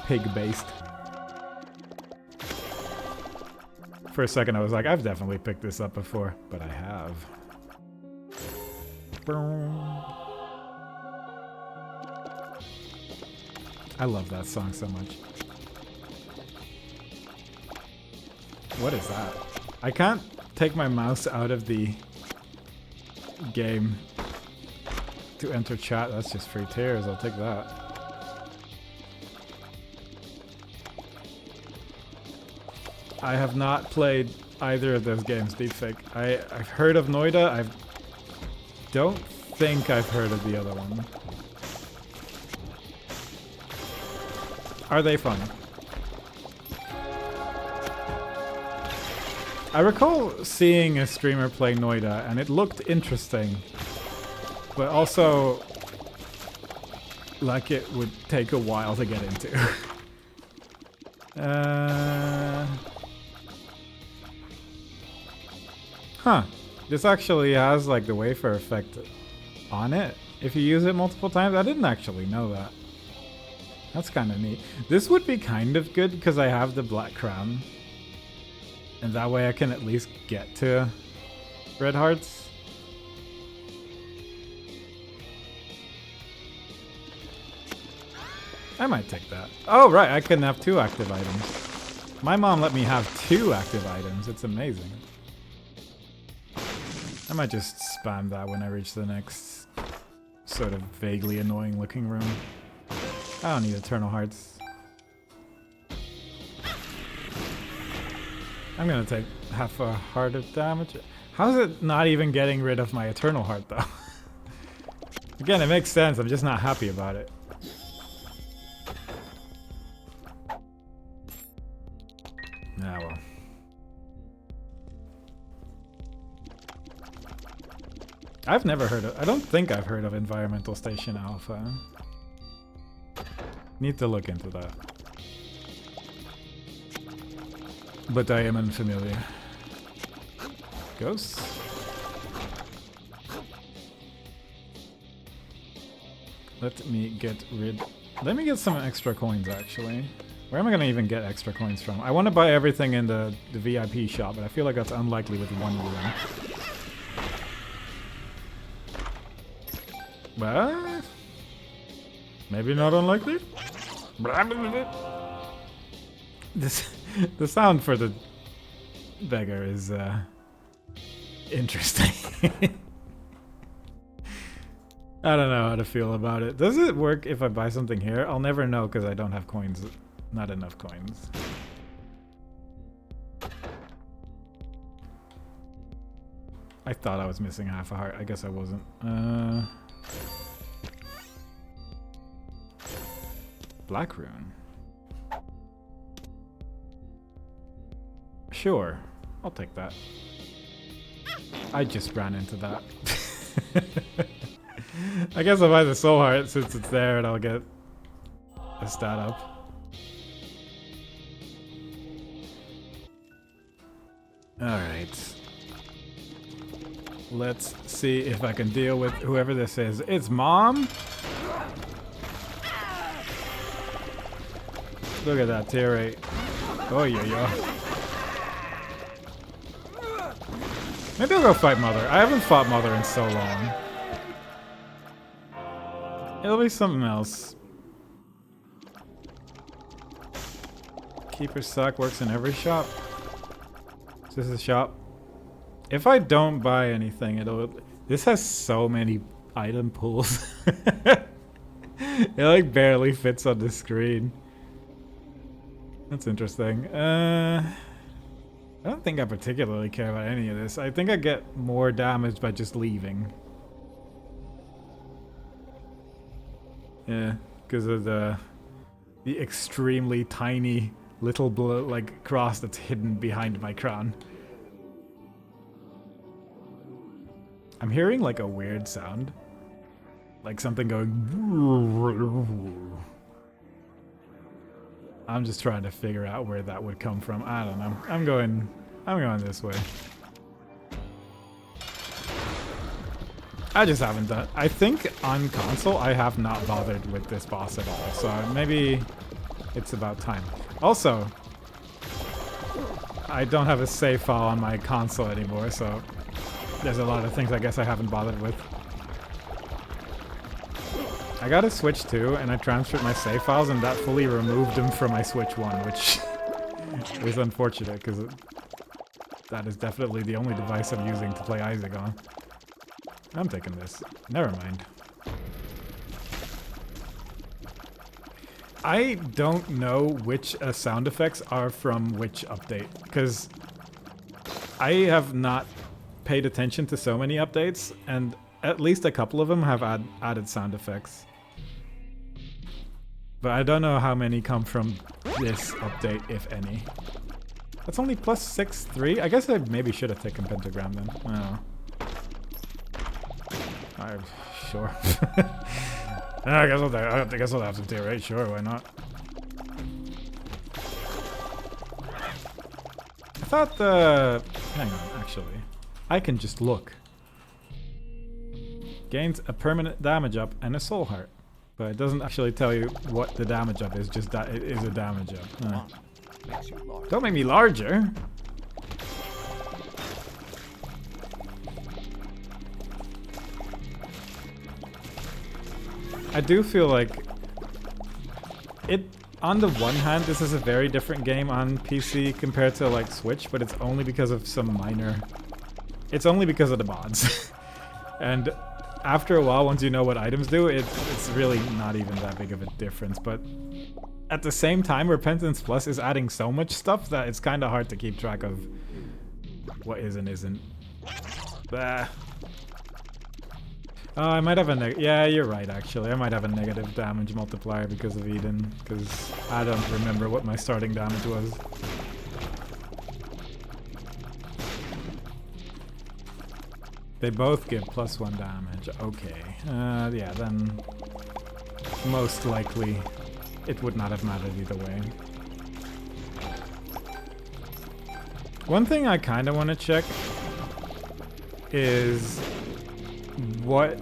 pig-based. For a second I was like, I've definitely picked this up before, but I have. I love that song so much. What is that? I can't take my mouse out of the game to enter chat. That's just free tears. I'll take that. I have not played either of those games, Deepfake. I've heard of Noida. I don't think I've heard of the other one. Are they fun? I recall seeing a streamer play Noida, and it looked interesting, but also like it would take a while to get into. Huh. This actually has like the wafer effect on it if you use it multiple times. I didn't actually know that. That's kind of neat. This would be kind of good because I have the black crown. And that way I can at least get to red hearts. I might take that. Oh, right, I can have 2 active items. My mom let me have 2 active items. It's amazing. I might just spam that when I reach the next sort of vaguely annoying looking room. I don't need Eternal Hearts. I'm gonna take half a heart of damage. How's it not even getting rid of my Eternal Heart though? Again, it makes sense, I'm just not happy about it. Ah well. I've never heard of, I don't think I've heard of Environmental Station Alpha. Need to look into that. But I am unfamiliar. Ghosts? Let me get some extra coins actually. Where am I gonna even get extra coins from? I want to buy everything in the VIP shop, but I feel like that's unlikely with 1 room. But maybe not unlikely. The sound for the beggar is interesting. I don't know how to feel about it. Does it work if I buy something here? I'll never know because I don't have coins. Not enough coins. I thought I was missing half a heart. I guess I wasn't. Black rune. Sure, I'll take that. I just ran into that. I guess I'll buy the soul heart since it's there and I'll get a stat up. Alright. Let's see if I can deal with whoever this is. It's Mom? Look at that tear rate. Oh yeah. Maybe I'll go fight Mother. I haven't fought Mother in so long. It'll be something else. Keeper Suck works in every shop. Is this a shop? If I don't buy anything, this has so many item pools. It like barely fits on the screen. That's interesting. I don't think I particularly care about any of this. I think I get more damage by just leaving. Yeah, because of the extremely tiny little like cross that's hidden behind my crown. I'm hearing like a weird sound. Like something going. I'm just trying to figure out where that would come from. I don't know. I'm going this way. I just haven't done. I think on console I have not bothered with this boss at all. So maybe it's about time. Also, I don't have a save file on my console anymore, so there's a lot of things I guess I haven't bothered with. I got a Switch 2 and I transferred my save files and that fully removed them from my Switch 1, which is unfortunate because that is definitely the only device I'm using to play Isaac on. I'm taking this. Never mind. I don't know which sound effects are from which update, because I have not paid attention to so many updates, and at least a couple of them have added sound effects. But I don't know how many come from this update, if any. That's only plus 6-3? I guess I maybe should have taken Pentagram then. I don't know. Sure. I guess I'll have to do it, right? Sure, why not? I thought the... Hang on, actually. I can just look. Gains a permanent damage up and a soul heart. But it doesn't actually tell you what the damage up is, just that it is a damage up. Don't make me larger! I do feel like it, on the one hand, this is a very different game on PC compared to like Switch, but it's only because of some minor, it's only because of the mods. And after a while, once you know what items do, it's really not even that big of a difference. But at the same time, Repentance Plus is adding so much stuff that it's kind of hard to keep track of what is and isn't. Bah. Oh, I might have a yeah, you're right, actually. I might have a negative damage multiplier because of Eden, because I don't remember what my starting damage was. They both give +1 damage. Okay. Yeah, then most likely it would not have mattered either way. One thing I kind of want to check is what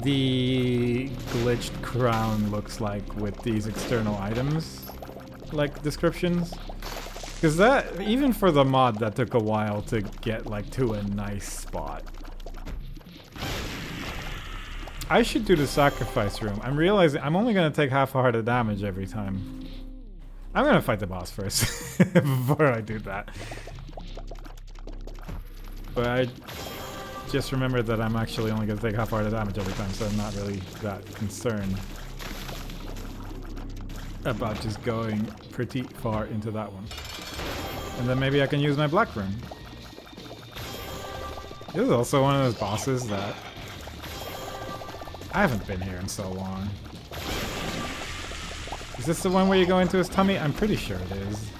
the glitched crown looks like with these external items, like descriptions. Because that, even for the mod, that took a while to get like to a nice spot. I should do the sacrifice room. I'm realizing I'm only going to take half a heart of damage every time. I'm going to fight the boss first before I do that. But I just remember that I'm actually only going to take half a heart of damage every time, so I'm not really that concerned about just going pretty far into that one. And then maybe I can use my black room. This is also one of those bosses that I haven't been here in so long. Is this the one where you go into his tummy? I'm pretty sure it is.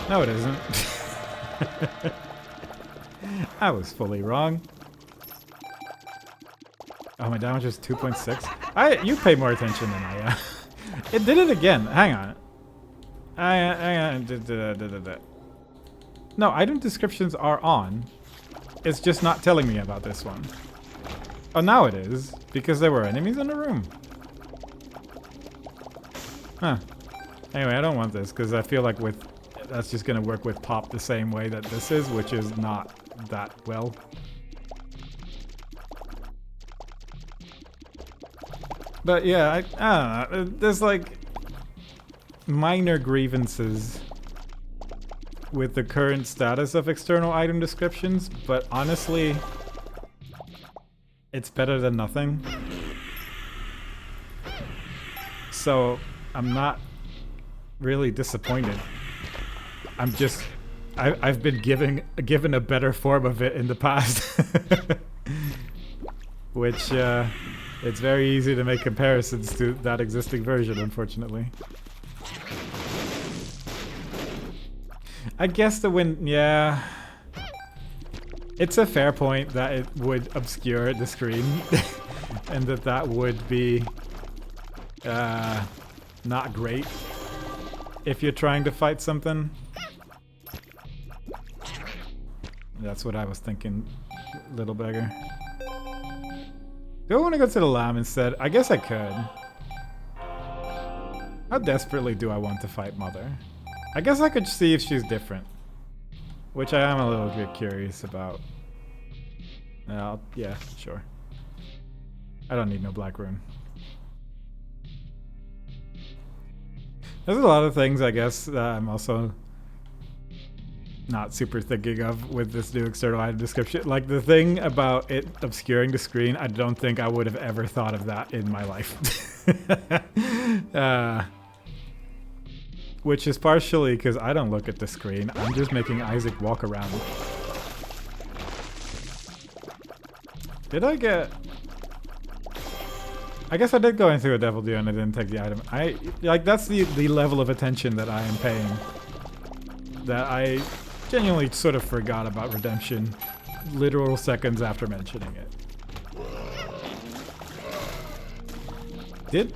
No, it isn't. I was fully wrong. Oh, my damage was 2.6. You pay more attention than I am. It did it again. Hang on. No, item descriptions are on. It's just not telling me about this one. Oh, now it is, because there were enemies in the room. Huh. Anyway, I don't want this, because I feel like that's just going to work with Pop the same way that this is, which is not that well. But yeah, I don't know. There's like minor grievances with the current status of external item descriptions, but honestly, it's better than nothing. So I'm not really disappointed. I'm just I've been given a better form of it in the past. Which it's very easy to make comparisons to that existing version, unfortunately. I guess the win, yeah. It's a fair point that it would obscure the screen. and that would be not great if you're trying to fight something. That's what I was thinking, little beggar. Do I want to go to the lamb instead? I guess I could. How desperately do I want to fight Mother? I guess I could see if she's different, which I am a little bit curious about. Yeah, sure. I don't need no black rune. There's a lot of things, I guess, that I'm also not super thinking of with this new external item description. Like the thing about it obscuring the screen, I don't think I would have ever thought of that in my life. Which is partially because I don't look at the screen. I'm just making Isaac walk around. Did I get... I guess I did go into a Devil Dew and I didn't take the item. That's the level of attention that I am paying. That I genuinely sort of forgot about Redemption literal seconds after mentioning it.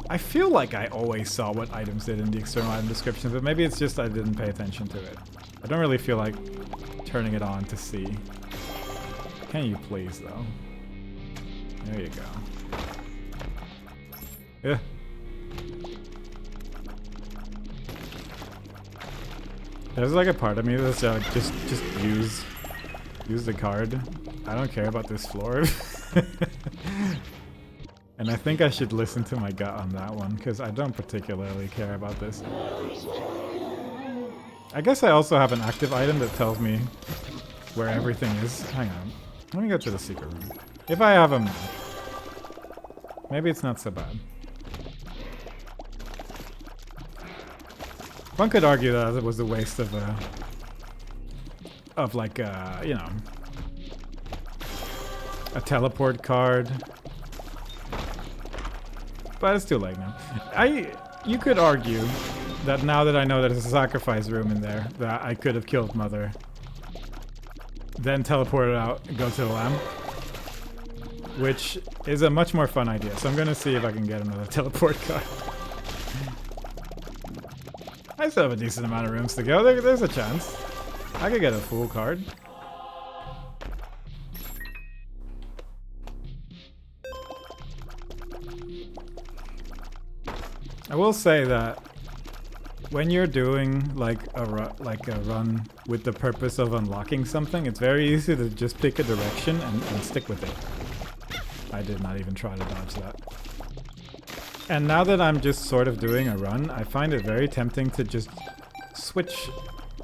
I feel like I always saw what items did in the external item descriptions, but maybe it's just I didn't pay attention to it. I don't really feel like turning it on to see. Can you please, though? There you go. Yeah. There's like a part of me that's just use the card. I don't care about this floor. And I think I should listen to my gut on that one, because I don't particularly care about this. I guess I also have an active item that tells me where everything is. Hang on. Let me go to the secret room. If I have a map. Maybe it's not so bad. One could argue that it was a waste of like, you know, a teleport card. But it's too late now. You could argue that now that I know that there's a sacrifice room in there, that I could have killed Mother, then teleported out and go to the lamb, which is a much more fun idea. So I'm gonna see if I can get another teleport card. I still have a decent amount of rooms to go. There's a chance. I could get a full card. I will say that when you're doing like a run with the purpose of unlocking something, it's very easy to just pick a direction and stick with it. I did not even try to dodge that. And now that I'm just sort of doing a run, I find it very tempting to just switch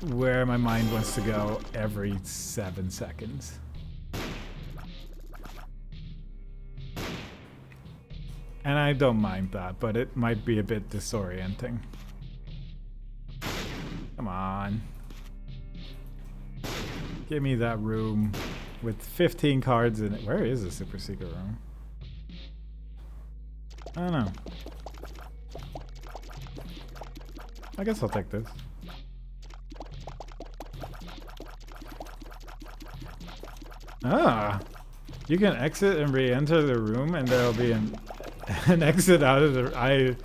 where my mind wants to go every 7 seconds. And I don't mind that, but it might be a bit disorienting. Come on. Give me that room with 15 cards in it. Where is the super secret room? I don't know. I guess I'll take this. Ah! You can exit and re-enter the room and there'll be an exit out of the...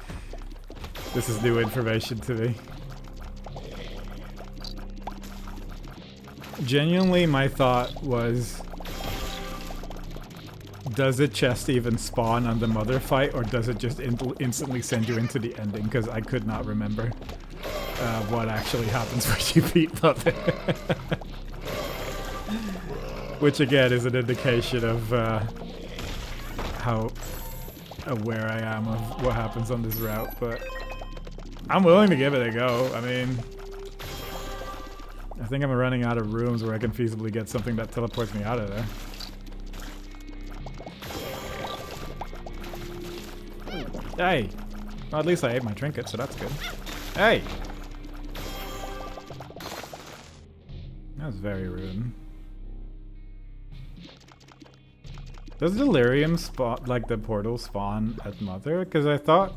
This is new information to me. Genuinely, my thought was... Does the chest even spawn on the Mother fight, or does it just instantly send you into the ending? Because I could not remember what actually happens when you beat Mother. Which again is an indication of how aware I am of what happens on this route, but I'm willing to give it a go. I mean, I think I'm running out of rooms where I can feasibly get something that teleports me out of there. Hey! Well, at least I ate my trinket, so that's good. Hey! That was very rude. Does Delirium spawn, like the portal spawn at Mother? Because I thought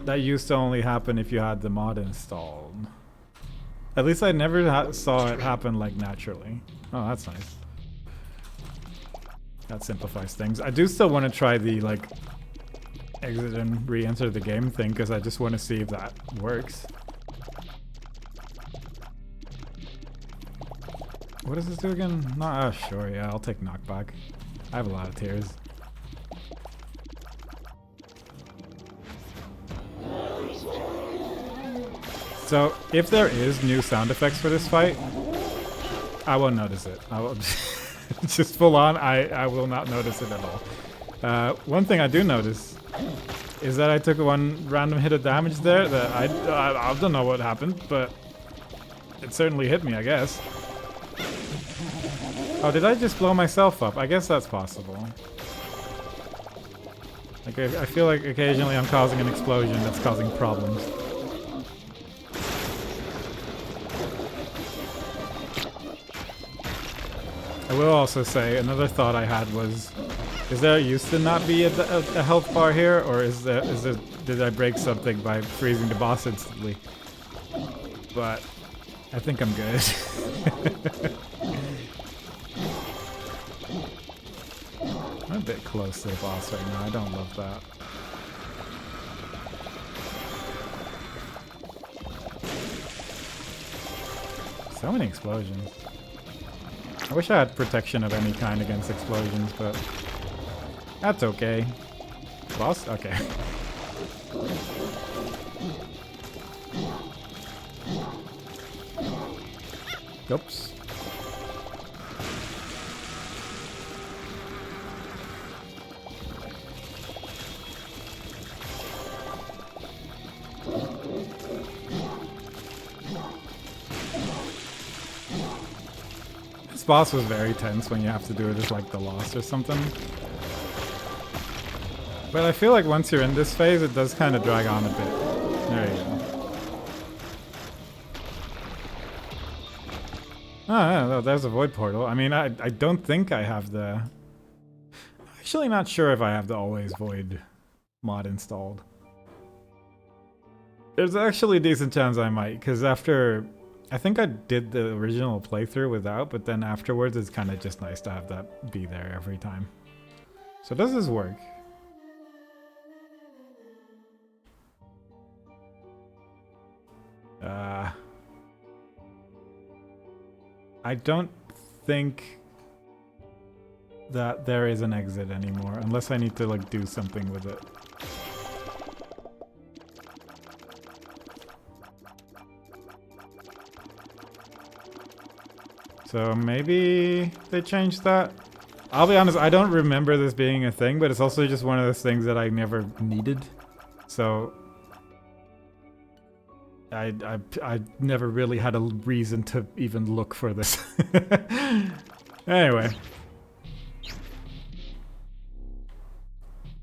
that used to only happen if you had the mod installed. At least I never saw it happen like naturally. Oh, that's nice. That simplifies things. I do still want to try the, like, exit and re-enter the game thing, because I just want to see if that works. What does this do again? Sure, yeah, I'll take knockback. I have a lot of tears. So, if there is new sound effects for this fight, I won't notice it. I will just full on, I will not notice it at all. One thing I do notice is that I took one random hit of damage there that I don't know what happened, but it certainly hit me, I guess. Oh, did I just blow myself up? I guess that's possible. Like, I feel like occasionally I'm causing an explosion that's causing problems. I will also say, another thought I had was, is there used to not be a health bar here, or did I break something by freezing the boss instantly? But I think I'm good. I'm a bit close to the boss right now. I don't love that. So many explosions. I wish I had protection of any kind against explosions, but that's okay. Boss? Okay. Oops. This boss was very tense when you have to do it as like the Lost or something. But I feel like once you're in this phase, it does kind of drag on a bit. There you go. Oh, yeah, there's a void portal. I mean, I don't think I have the... I'm actually not sure if I have the Always Void mod installed. There's actually a decent chance I might, because after... I think I did the original playthrough without, but then afterwards it's kind of just nice to have that be there every time. So does this work? I don't think that there is an exit anymore, unless I need to like do something with it. So maybe they changed that? I'll be honest, I don't remember this being a thing, but it's also just one of those things that I never needed. So I never really had a reason to even look for this. Anyway.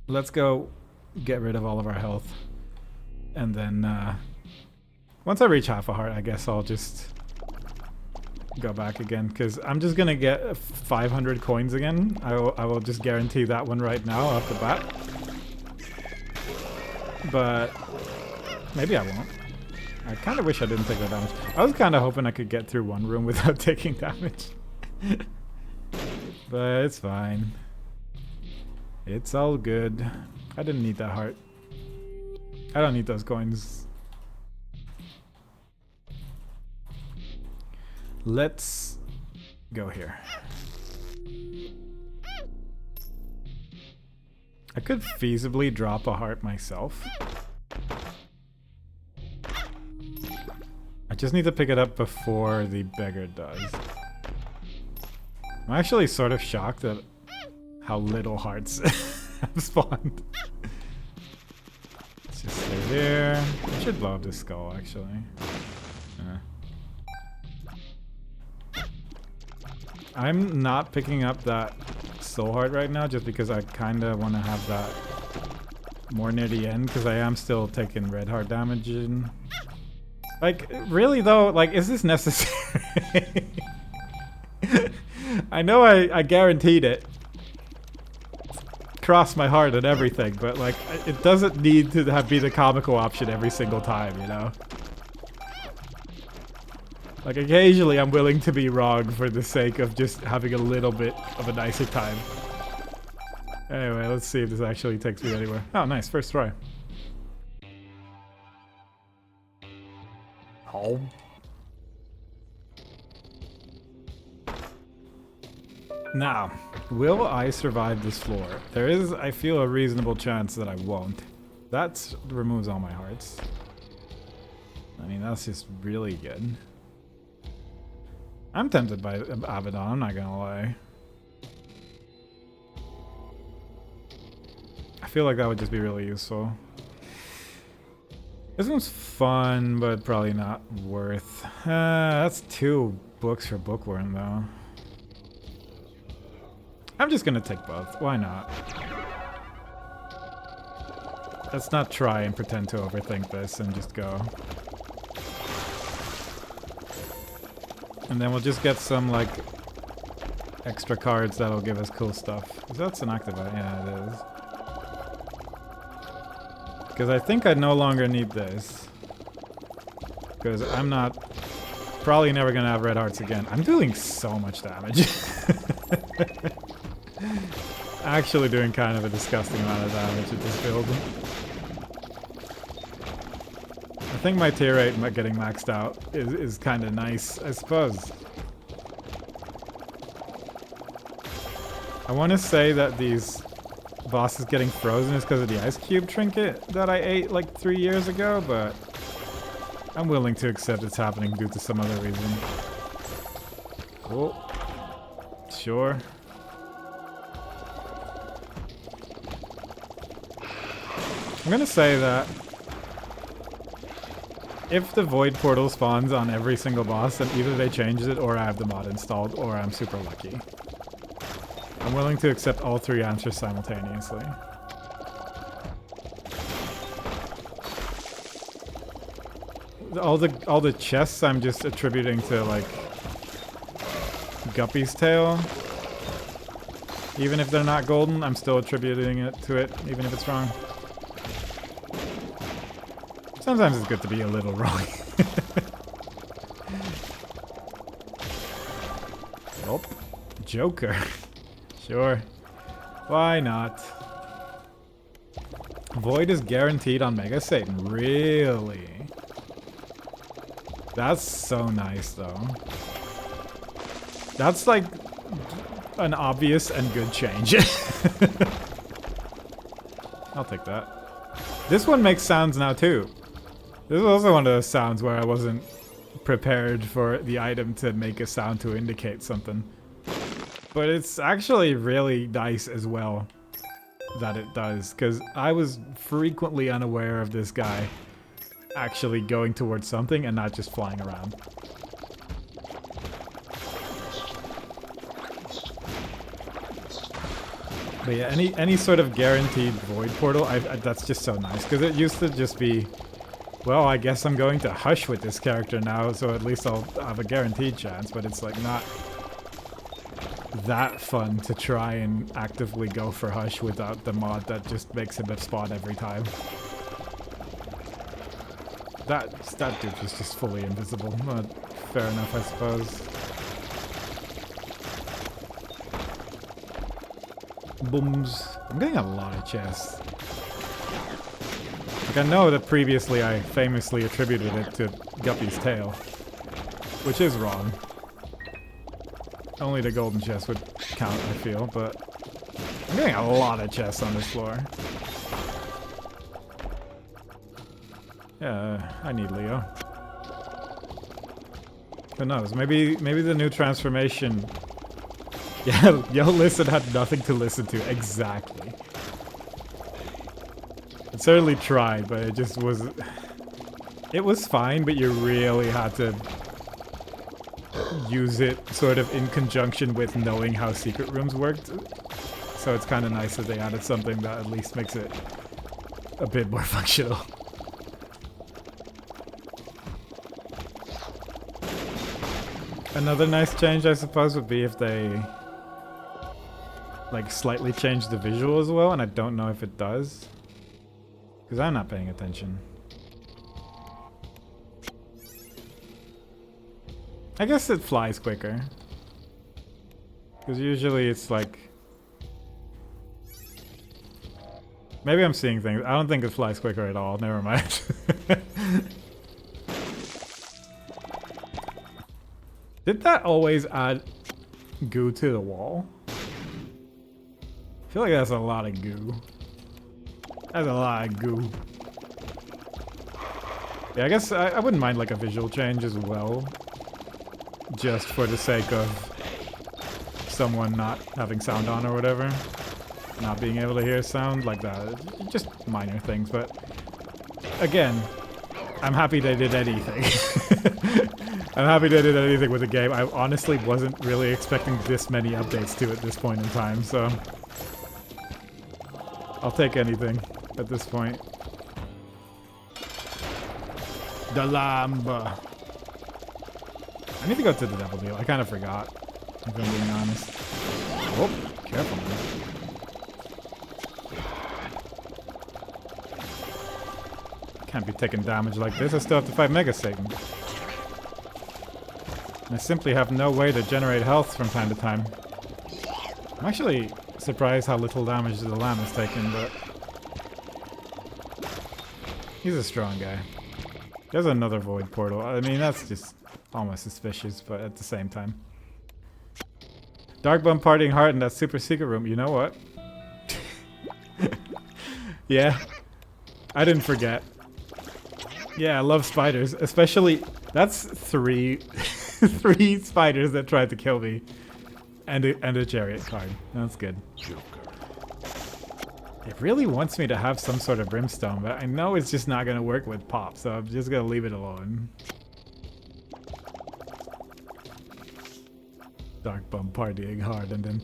Let's go get rid of all of our health. And then once I reach half a heart, I guess I'll just go back again, because I'm just gonna get 500 coins again. I will just guarantee that one right now off the bat. But maybe I won't. I kind of wish I didn't take that damage. I was kind of hoping I could get through one room without taking damage. But it's fine. It's all good. I didn't need that heart. I don't need those coins. Let's go here. I could feasibly drop a heart myself. I just need to pick it up before the beggar does. I'm actually sort of shocked at how little hearts have spawned. Let's just stay here. I should blow up this skull, actually. I'm not picking up that soul heart right now just because I kind of want to have that more near the end, because I am still taking red heart damage in. Like, really though, like, is this necessary? I know I guaranteed it. Cross my heart and everything, but like, it doesn't need to be the comical option every single time, you know? Like, occasionally I'm willing to be wrong for the sake of just having a little bit of a nicer time. Anyway, let's see if this actually takes me anywhere. Oh, nice. First try. Oh. Now, will I survive this floor? There is, I feel, a reasonable chance that I won't. That removes all my hearts. I mean, that's just really good. I'm tempted by Abaddon, I'm not gonna lie. I feel like that would just be really useful. This one's fun, but probably not worth. That's 2 books for Bookworm, though. I'm just gonna take both. Why not? Let's not try and pretend to overthink this and just go. And then we'll just get some, like, extra cards that'll give us cool stuff. Is that an activate? Yeah, it is. Because I think I no longer need this. Because I'm not... Probably never gonna have red hearts again. I'm doing so much damage. Actually doing kind of a disgusting amount of damage with this build. I think my tier 8 getting maxed out is kind of nice, I suppose. I want to say that these bosses getting frozen is because of the ice cube trinket that I ate like 3 years ago, but I'm willing to accept it's happening due to some other reason. Oh, sure. I'm gonna say that if the void portal spawns on every single boss, then either they changed it or I have the mod installed or I'm super lucky. I'm willing to accept all 3 answers simultaneously. All the chests I'm just attributing to like Guppy's tail. Even if they're not golden, I'm still attributing it to it, even if it's wrong. Sometimes it's good to be a little wrong. Oh, Joker. Sure. Why not? Void is guaranteed on Mega Satan. Really? That's so nice, though. That's like an obvious and good change. I'll take that. This one makes sounds now, too. This is also one of those sounds where I wasn't prepared for the item to make a sound to indicate something. But it's actually really nice as well that it does, because I was frequently unaware of this guy actually going towards something and not just flying around. But yeah, any sort of guaranteed void portal, that's just so nice, because it used to just be, well, I guess I'm going to Hush with this character now, so at least I'll have a guaranteed chance, but it's like not that fun to try and actively go for Hush without the mod that just makes him a spot every time. That dude was just fully invisible, but fair enough, I suppose. Booms. I'm getting a lot of chests. Like, I know that previously I famously attributed it to Guppy's tail, which is wrong. Only the golden chest would count, I feel, but I'm getting a lot of chests on this floor. Yeah, I need Leo. Who knows? Maybe the new transformation. Yeah, Yo Listen had nothing to listen to. Exactly. It certainly tried, but it just was... It was fine, but you really had to use it sort of in conjunction with knowing how secret rooms worked. So it's kind of nice that they added something that at least makes it a bit more functional. Another nice change, I suppose, would be if they like slightly change the visual as well, and I don't know if it does, because I'm not paying attention. I guess it flies quicker, because usually it's like Maybe I'm seeing things. I don't think it flies quicker at all. Never mind. Did that always add goo to the wall? I feel like that's a lot of goo. That's a lot of goo. Yeah, I guess I wouldn't mind like a visual change as well. Just for the sake of someone not having sound on or whatever. Not being able to hear sound like that. Just minor things, but again, I'm happy they did anything. I'm happy they did anything with the game. I honestly wasn't really expecting this many updates to it at this point in time, so I'll take anything at this point. The lamb. I need to go to the Devil Deal. I kind of forgot, if I'm being honest. Oh, careful, man. Can't be taking damage like this. I still have to fight Mega Satan. I simply have no way to generate health from time to time. I'm actually surprised how little damage the lamb is taking, but he's a strong guy. There's another void portal. I mean, that's just almost suspicious, but at the same time. Darkbone partying hard in that super secret room. You know what? Yeah, I didn't forget. Yeah, I love spiders, especially that's three spiders that tried to kill me, and a chariot card. That's good. Joker. It really wants me to have some sort of brimstone, but I know it's just not gonna work with pop, so I'm just gonna leave it alone. Darkbone partying hard and then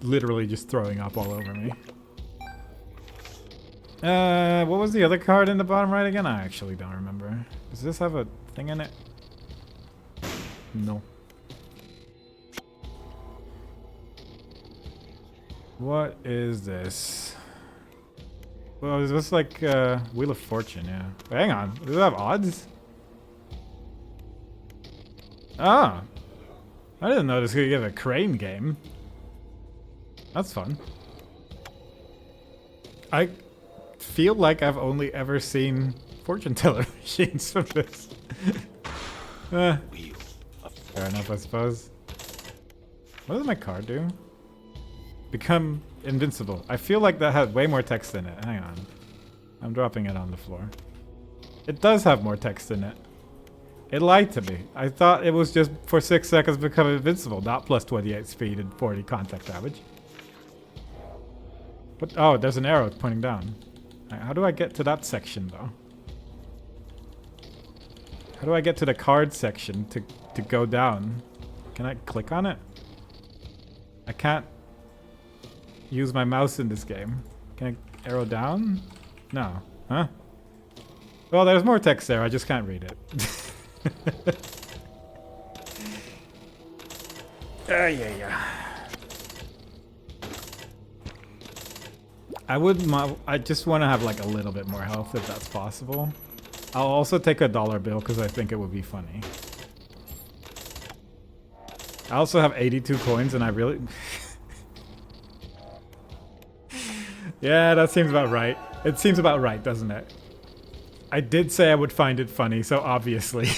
literally just throwing up all over me. What was the other card in the bottom right again? I actually don't remember. Does this have a thing in it? No. What is this? Well, is this like Wheel of Fortune? Yeah. Wait, hang on. Does it have odds? Ah. I didn't know this could give a crane game. That's fun. I feel like I've only ever seen fortune teller machines from this. Fair enough, I suppose. What does my card do? Become invincible. I feel like that had way more text in it. Hang on. I'm dropping it on the floor. It does have more text in it. It lied to me. I thought it was just for 6 seconds become invincible, not plus 28 speed and 40 contact damage. But oh, there's an arrow pointing down. How do I get to that section though? How do I get to the card section to go down? Can I click on it? I can't use my mouse in this game. Can I arrow down? No. Huh? Well, there's more text there. I just can't read it. Yeah. I just want to have like a little bit more health if that's possible. I'll also take a dollar bill because I think it would be funny. I also have 82 coins and I really... Yeah, that seems about right. It seems about right, doesn't it? I did say I would find it funny, so obviously.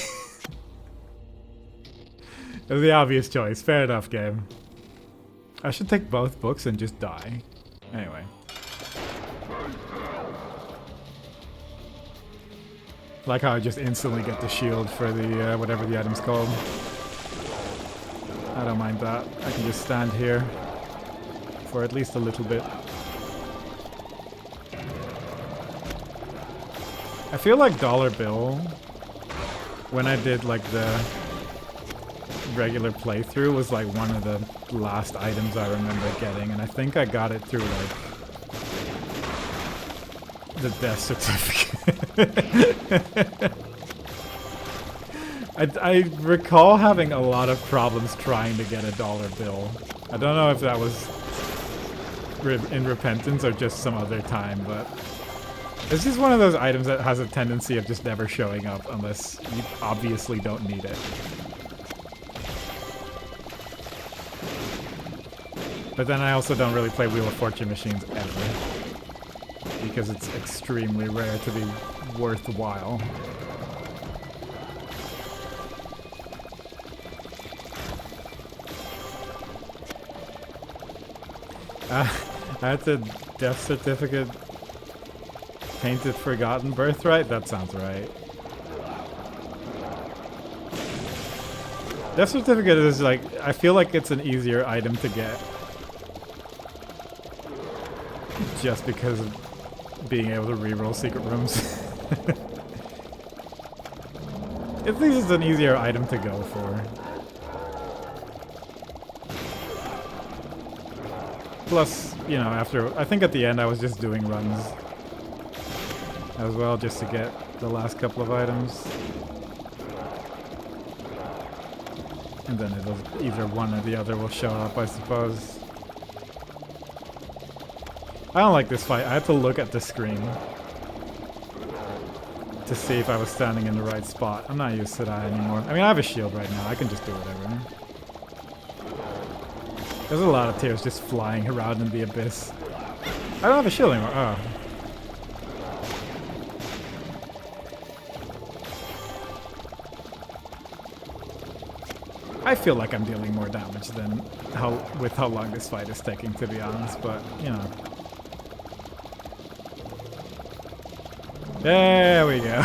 It was the obvious choice. Fair enough, game. I should take both books and just die. Anyway. Like how I just instantly get the shield for the, whatever the item's called. I don't mind that. I can just stand here for at least a little bit. I feel like Dollar Bill, when I did like the regular playthrough, was like one of the last items I remember getting, and I think I got it through like the death certificate. I recall having a lot of problems trying to get a dollar bill. I don't know if that was in Repentance or just some other time, but it's just one of those items that has a tendency of just never showing up unless you obviously don't need it. But then I also don't really play Wheel of Fortune machines ever. because it's extremely rare to be worthwhile. I had the death certificate painted Forgotten Birthright? That sounds right. Death certificate is like, I feel like it's an easier item to get. Just because of being able to reroll secret rooms. At least it's an easier item to go for. Plus, you know, after, I think at the end I was just doing runs as well, just to get the last couple of items. And then it'll, either one or the other will show up, I suppose. I don't like this fight. I have to look at the screen to see if I was standing in the right spot. I'm not used to that anymore. I mean, I have a shield right now. I can just do whatever. There's a lot of tears just flying around in the abyss. I don't have a shield anymore. Oh. I feel like I'm dealing more damage than with how long this fight is taking, to be honest, but, you know. There we go.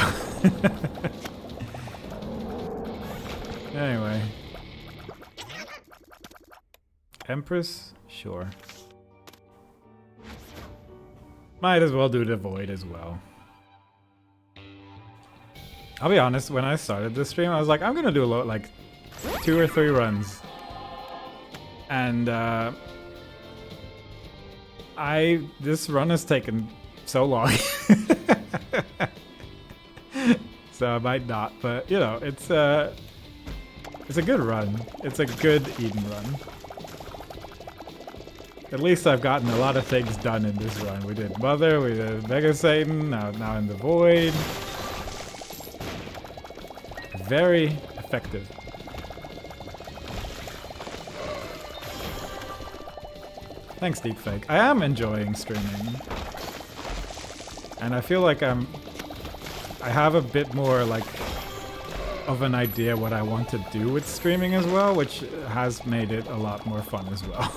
Anyway. Empress? Sure. Might as well do the Void as well. I'll be honest, when I started this stream, I was like, I'm gonna do like 2 or 3 runs. And this run has taken so long. So I might not, but you know, it's a good run. It's a good Eden run. At least I've gotten a lot of things done in this run. We did Mother, we did Mega Satan, now in the Void. Very effective. Thanks, Deepfake. I am enjoying streaming. And I feel like I have a bit more like of an idea what I want to do with streaming as well, which has made it a lot more fun as well.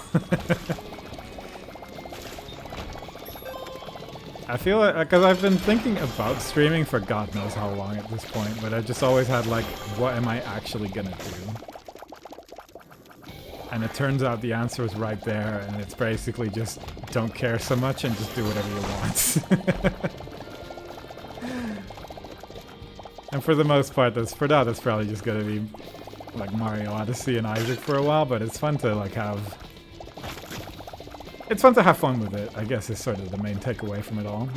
I feel like, because I've been thinking about streaming for God knows how long at this point, but I just always had like, what am I actually gonna do? And it turns out the answer is right there, and it's basically just don't care so much and just do whatever you want. And for the most part, that's probably just gonna be like Mario Odyssey and Isaac for a while, but it's fun to like have... It's fun to have fun with it, I guess, is sort of the main takeaway from it all.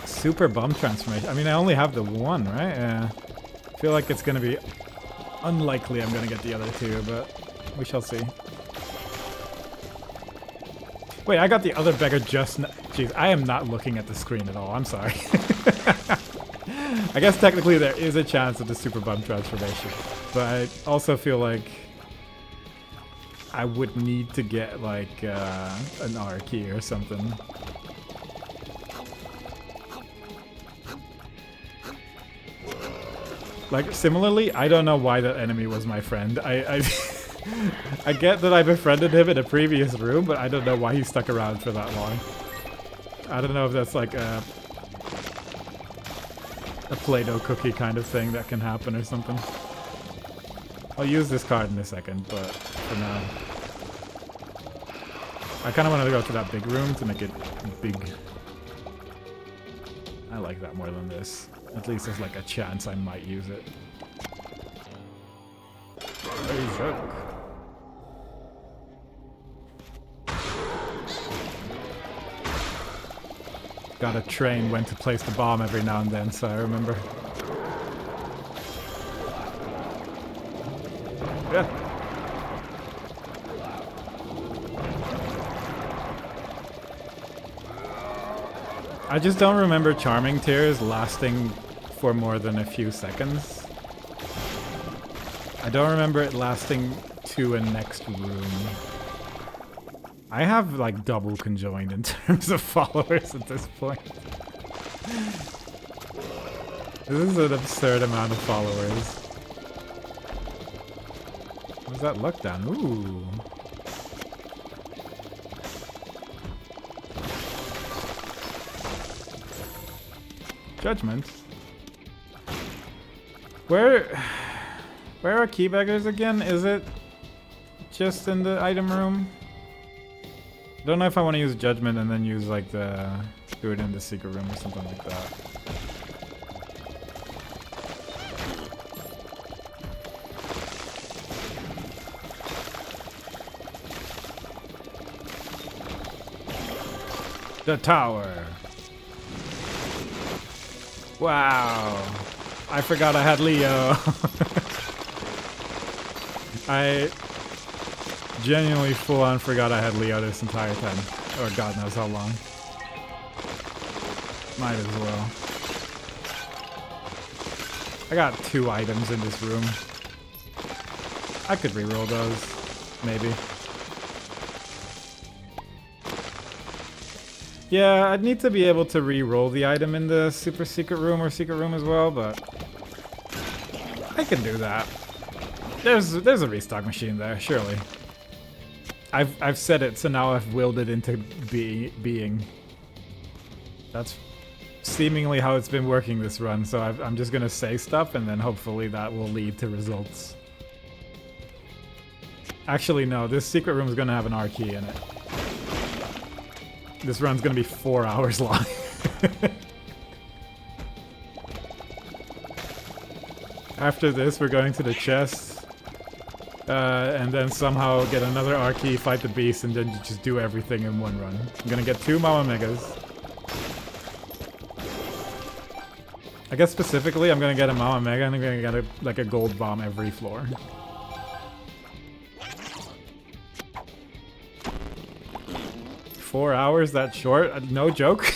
Super bum transformation. I mean, I only have the one, right? Yeah. I feel like it's gonna be unlikely I'm gonna get the other two, but we shall see. Wait, I got the other beggar just now. Jeez, I am not looking at the screen at all. I'm sorry. I guess technically there is a chance of the super bum transformation, but I also feel like I would need to get like an R key or something. Like, similarly, I don't know why that enemy was my friend. I get that I befriended him in a previous room, but I don't know why he stuck around for that long. I don't know if that's like a Play-Doh cookie kind of thing that can happen or something. I'll use this card in a second, but for now. I kind of want to go to that big room to make it big. I like that more than this. At least there's like a chance I might use it. Gotta train when to place the bomb every now and then, so I remember. Yeah. I just don't remember Charming Tears lasting for more than a few seconds. I don't remember it lasting to a next room. I have like double conjoined in terms of followers at this point. This is an absurd amount of followers. What's that look down? Ooh. Judgment. Where are key beggars again? Is it just in the item room? I don't know if I want to use judgment and then use like do it in the secret room or something like that. The tower. Wow. I forgot I had Leo. I genuinely full on forgot I had Leo this entire time. Or God knows how long. Might as well. I got 2 items in this room. I could reroll those. Maybe. Yeah, I'd need to be able to re-roll the item in the super secret room or secret room as well, but I can do that. There's a restock machine there, surely. I've said it, so now I've willed it into being. That's seemingly how it's been working this run, so I'm just gonna say stuff and then hopefully that will lead to results. Actually, no, this secret room is gonna have an R key in it. This run's gonna be 4 hours long. After this, we're going to the chest. And then somehow get another R key, fight the beast, and then just do everything in one run. I'm gonna get 2 Mama Megas. I guess specifically, I'm gonna get a Mama Mega and I'm gonna get like a gold bomb every floor. Four hours that short? No joke.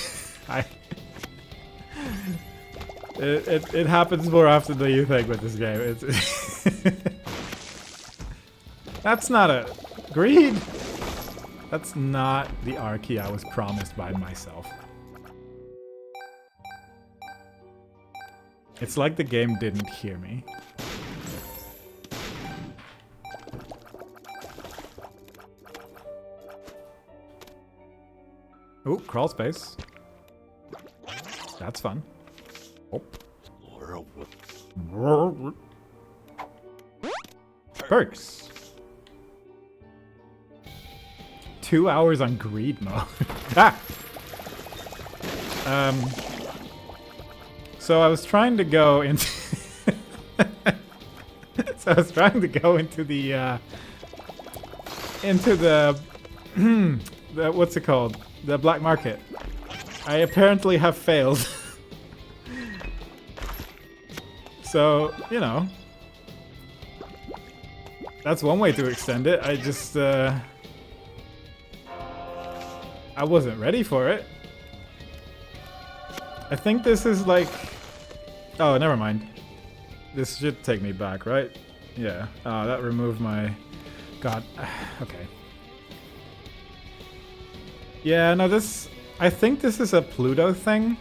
It happens more often than you think with this game. That's not a greed. That's not the R key I was promised by myself. It's like the game didn't hear me. Ooh, crawl space. That's fun. Oh. Perks. 2 hours on greed mode. Ah! So I was trying to go into into the what's it called? The black market. I apparently have failed. So, you know. That's one way to extend it. I just, I wasn't ready for it. I think this is like... Oh, never mind. This should take me back, right? Yeah. Oh, that removed my... God. Okay. Yeah, no, this... I think this is a Pluto thing.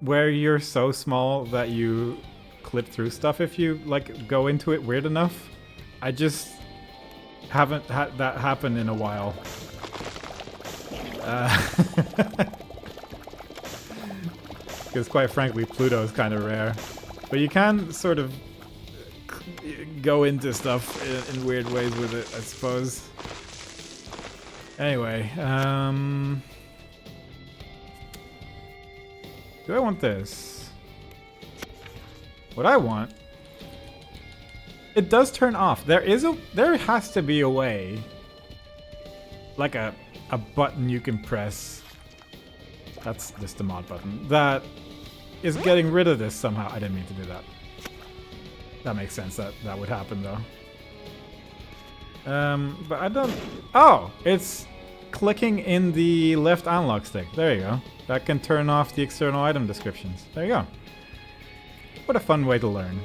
Where you're so small that you clip through stuff if you, like, go into it weird enough. I just haven't had that happen in a while. Because quite frankly, Pluto is kind of rare. But you can sort of go into stuff in weird ways with it, I suppose. Anyway, do I want this? What I want... It does turn off. There has to be a way. Like a button you can press. That's just the mod button. That is getting rid of this somehow. I didn't mean to do that. That makes sense that would happen though. But I don't... Oh! It's clicking in the left analog stick. There you go. That can turn off the external item descriptions. There you go. What a fun way to learn.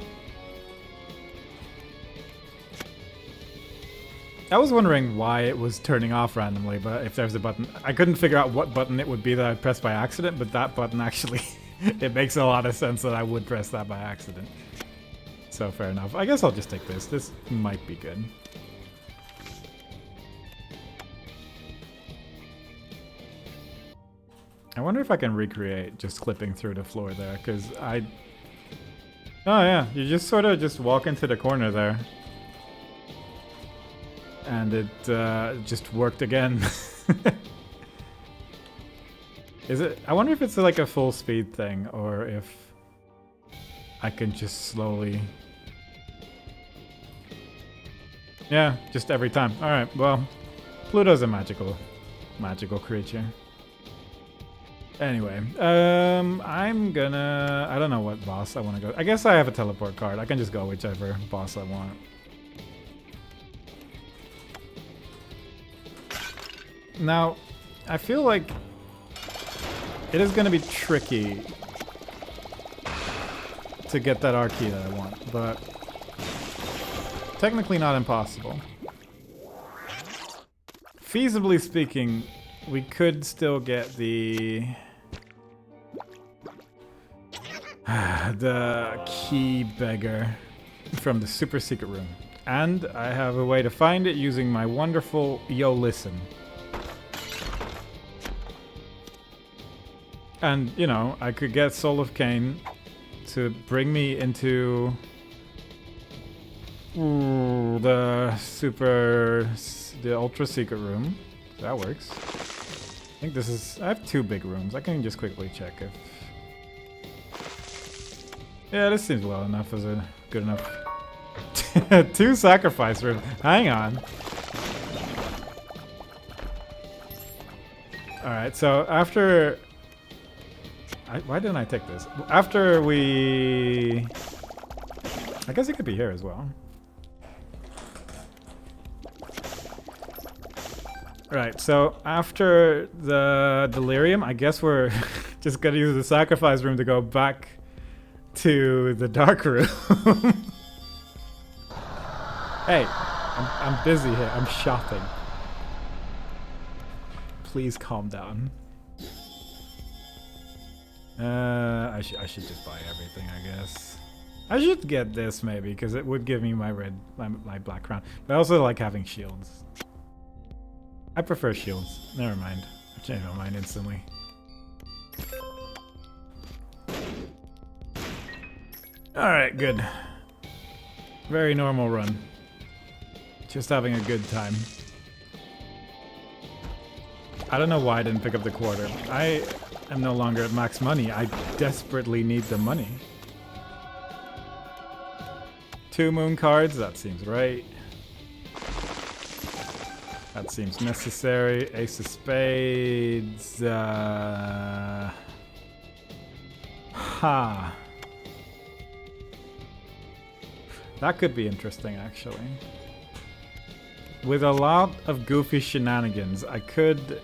I was wondering why it was turning off randomly, but if there's a button... I couldn't figure out what button it would be that I pressed by accident, but that button actually... it makes a lot of sense that I would press that by accident. So fair enough. I guess I'll just take this. This might be good. I wonder if I can recreate just clipping through the floor there, because I... Oh yeah, you just sort of just walk into the corner there. And it just worked again. Is it? I wonder if it's like a full speed thing, or if I can just slowly... Yeah, just every time. Alright, well, Pluto's a magical creature. Anyway, I'm gonna... I don't know what boss I want to go... I guess I have a teleport card. I can just go whichever boss I want. Now, I feel like it is gonna be tricky to get that R key that I want, but technically not impossible. Feasibly speaking, we could still get the key beggar from the super secret room. And I have a way to find it using my wonderful Yo Listen. And, you know, I could get Soul of Cain to bring me into the ultra secret room. That works. I think this is... I have 2 big rooms. I can just quickly check if... Yeah, this seems well enough as a good enough... 2 sacrifice rooms. Hang on. Alright, so after... why didn't I take this? After we... I guess it could be here as well. Right, so after the delirium, I guess we're just gonna use the sacrifice room to go back to the dark room. Hey, I'm busy here. I'm shopping. Please calm down. I should just buy everything, I guess. I should get this maybe, because it would give me my black crown. But I also like having shields. I prefer shields. Never mind. I changed my mind instantly. Alright, good. Very normal run. Just having a good time. I don't know why I didn't pick up the quarter. I am no longer at max money. I desperately need the money. 2 moon cards, that seems right. That seems necessary. Ace of spades. Ha. That could be interesting, actually. With a lot of goofy shenanigans, I could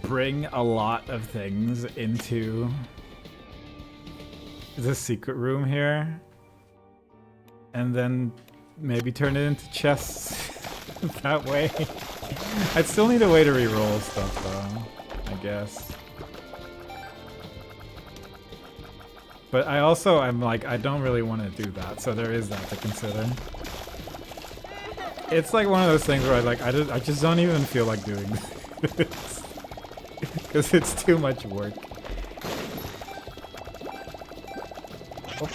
bring a lot of things into the secret room here. And then maybe turn it into chests that way. I'd still need a way to reroll stuff though, I guess. But I'm like, I don't really want to do that, so there is that to consider. It's like one of those things where I just don't even feel like doing this. Because it's too much work. Oh.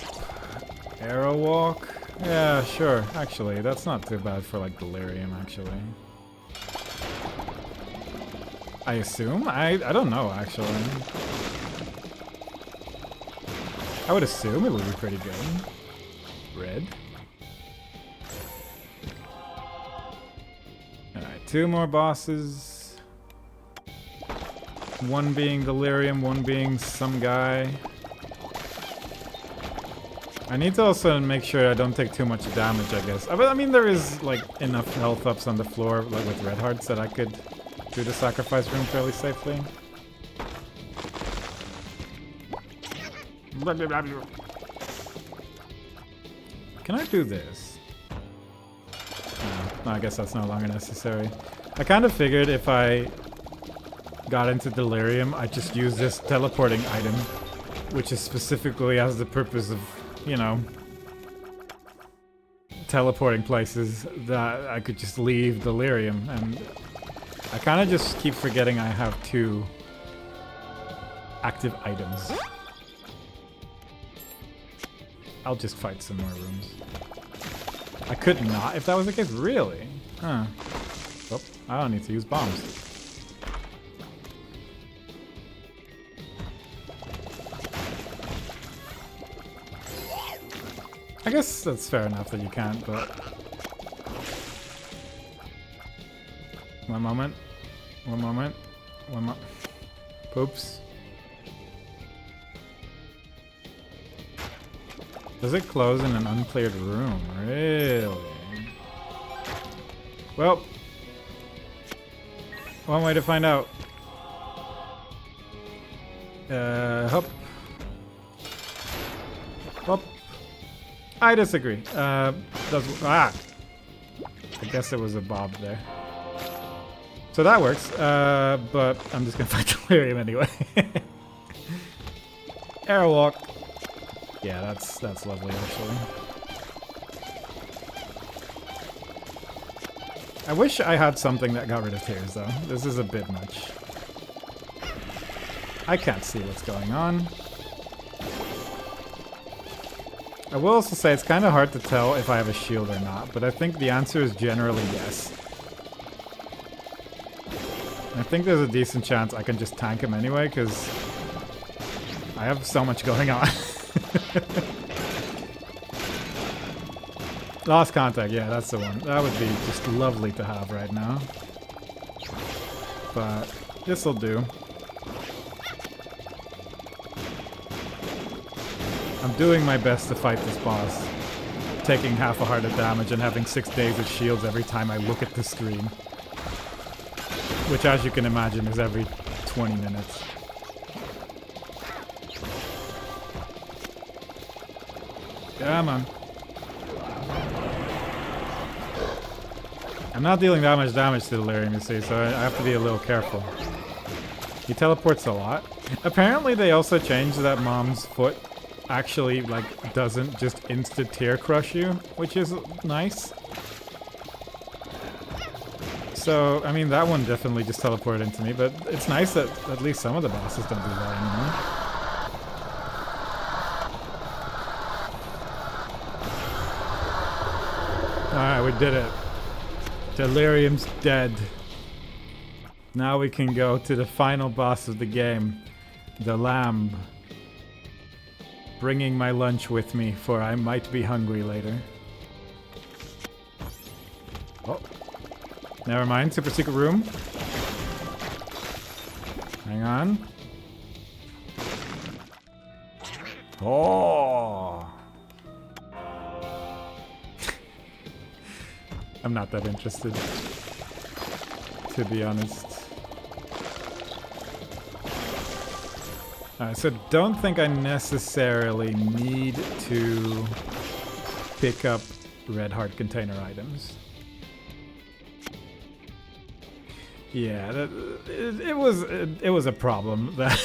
Arrow walk? Yeah, sure. Actually, that's not too bad for like delirium, actually. I assume? I don't know, actually. I would assume it would be pretty good. Red. Alright, 2 more bosses. 1 being delirium, 1 being some guy. I need to also make sure I don't take too much damage, I guess. But I mean, there is like enough health ups on the floor, like with red hearts, that I could do the sacrifice room fairly safely. Can I do this? No, I guess that's no longer necessary. I kind of figured if I got into Delirium, I'd just use this teleporting item, which is specifically has the purpose of, you know, teleporting places that I could just leave Delirium, and I kind of just keep forgetting I have 2 active items. I'll just fight some more rooms. I could not if that was the case, really? Huh. Oh, I don't need to use bombs. I guess that's fair enough that you can't, but... One moment. One moment. One moment. Poops. Does it close in an uncleared room? Really? Well, one way to find out. Hop. Hop. I disagree. I guess there was a Bob there. So that works, but I'm just gonna fight Delirium anyway. Airwalk. Yeah, that's lovely actually. I wish I had something that got rid of tears though. This is a bit much. I can't see what's going on. I will also say it's kind of hard to tell if I have a shield or not, but I think the answer is generally yes. I think there's a decent chance I can just tank him anyway, because I have so much going on. Lost contact, yeah, that's the one. That would be just lovely to have right now. But this'll do. I'm doing my best to fight this boss, taking half a heart of damage and having 6 days of shields every time I look at the screen. Which, as you can imagine, is every 20 minutes. Come on. I'm not dealing that much damage to Delirium, you see, so I have to be a little careful. He teleports a lot. Apparently they also changed that Mom's Foot actually, like, doesn't just insta-tear crush you, which is nice. So, I mean, that one definitely just teleported into me, but it's nice that at least some of the bosses don't do that anymore. Alright, we did it. Delirium's dead. Now we can go to the final boss of the game, the Lamb. Bringing my lunch with me, for I might be hungry later. Oh. Never mind, super secret room. Hang on. Oh! I'm not that interested, to be honest. Alright, so don't think I necessarily need to pick up red heart container items. Yeah, it was a problem that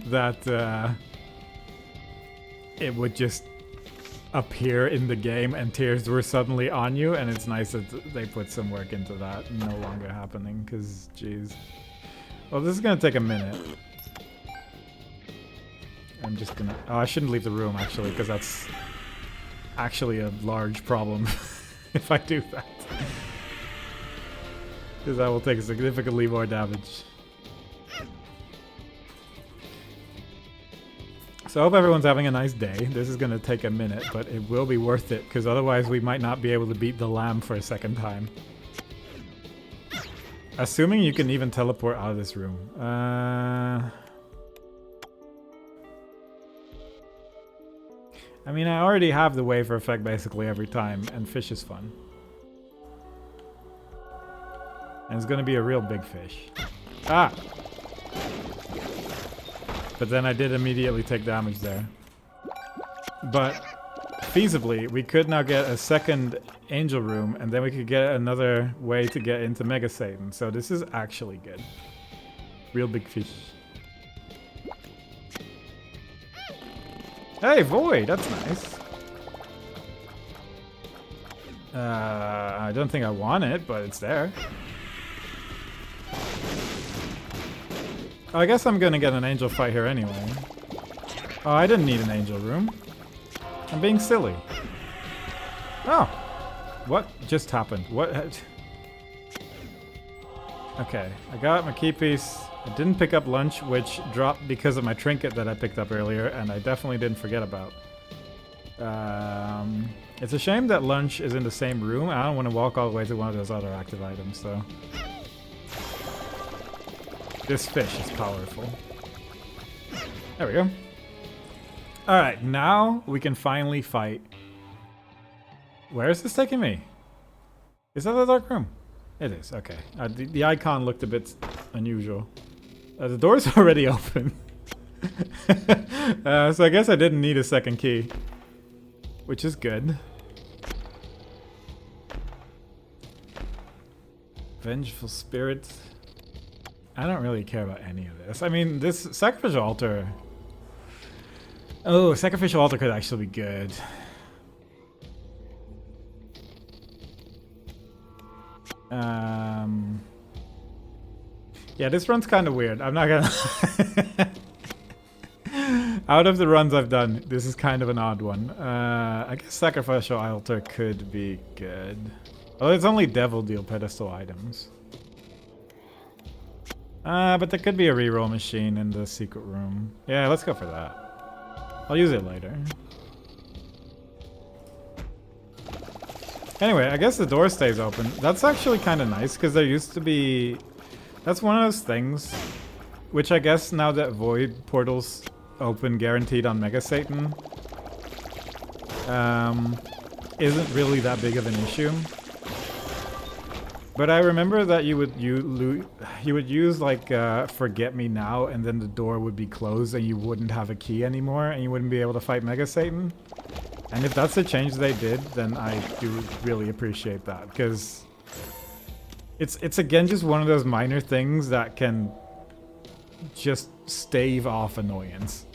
that it would just appear in the game and tears were suddenly on you, and it's nice that they put some work into that. No longer happening, because jeez. Well, this is gonna take a minute. I'm just gonna... Oh, I shouldn't leave the room, actually, because that's actually a large problem if I do that. Because that will take significantly more damage. So I hope everyone's having a nice day. This is going to take a minute, but it will be worth it, because otherwise we might not be able to beat the Lamb for a second time. Assuming you can even teleport out of this room. I mean, I already have the wafer effect basically every time, and fish is fun. And it's gonna be a real big fish. Ah! But then I did immediately take damage there. But, feasibly, we could now get a second Angel Room, and then we could get another way to get into Mega Satan. So this is actually good. Real big fish. Hey, Void, that's nice. I don't think I want it, but it's there. I guess I'm gonna get an angel fight here anyway. Oh, I didn't need an angel room. I'm being silly. Oh! What just happened? What? Okay, I got my key piece. I didn't pick up lunch, which dropped because of my trinket that I picked up earlier, and I definitely didn't forget about. It's a shame that lunch is in the same room. I don't want to walk all the way to one of those other active items, so... This fish is powerful. There we go. Alright, now we can finally fight. Where is this taking me? Is that a dark room? It is, okay. The icon looked a bit unusual. The door's already open. So I guess I didn't need a second key. Which is good. Vengeful Spirit. I don't really care about any of this. I mean, this Sacrificial Altar... Oh, Sacrificial Altar could actually be good. Yeah, this run's kind of weird. I'm not gonna... Out of the runs I've done, this is kind of an odd one. I guess Sacrificial Altar could be good. Well, it's only Devil Deal pedestal items. But there could be a reroll machine in the secret room. Yeah, let's go for that. I'll use it later. Anyway, I guess the door stays open. That's actually kind of nice, because there used to be... That's one of those things, which I guess now that Void portals open guaranteed on Mega Satan, isn't really that big of an issue. But I remember that you would use like Forget Me Now, and then the door would be closed and you wouldn't have a key anymore and you wouldn't be able to fight Mega Satan. And if that's the change they did, then I do really appreciate that, because it's again just one of those minor things that can just stave off annoyance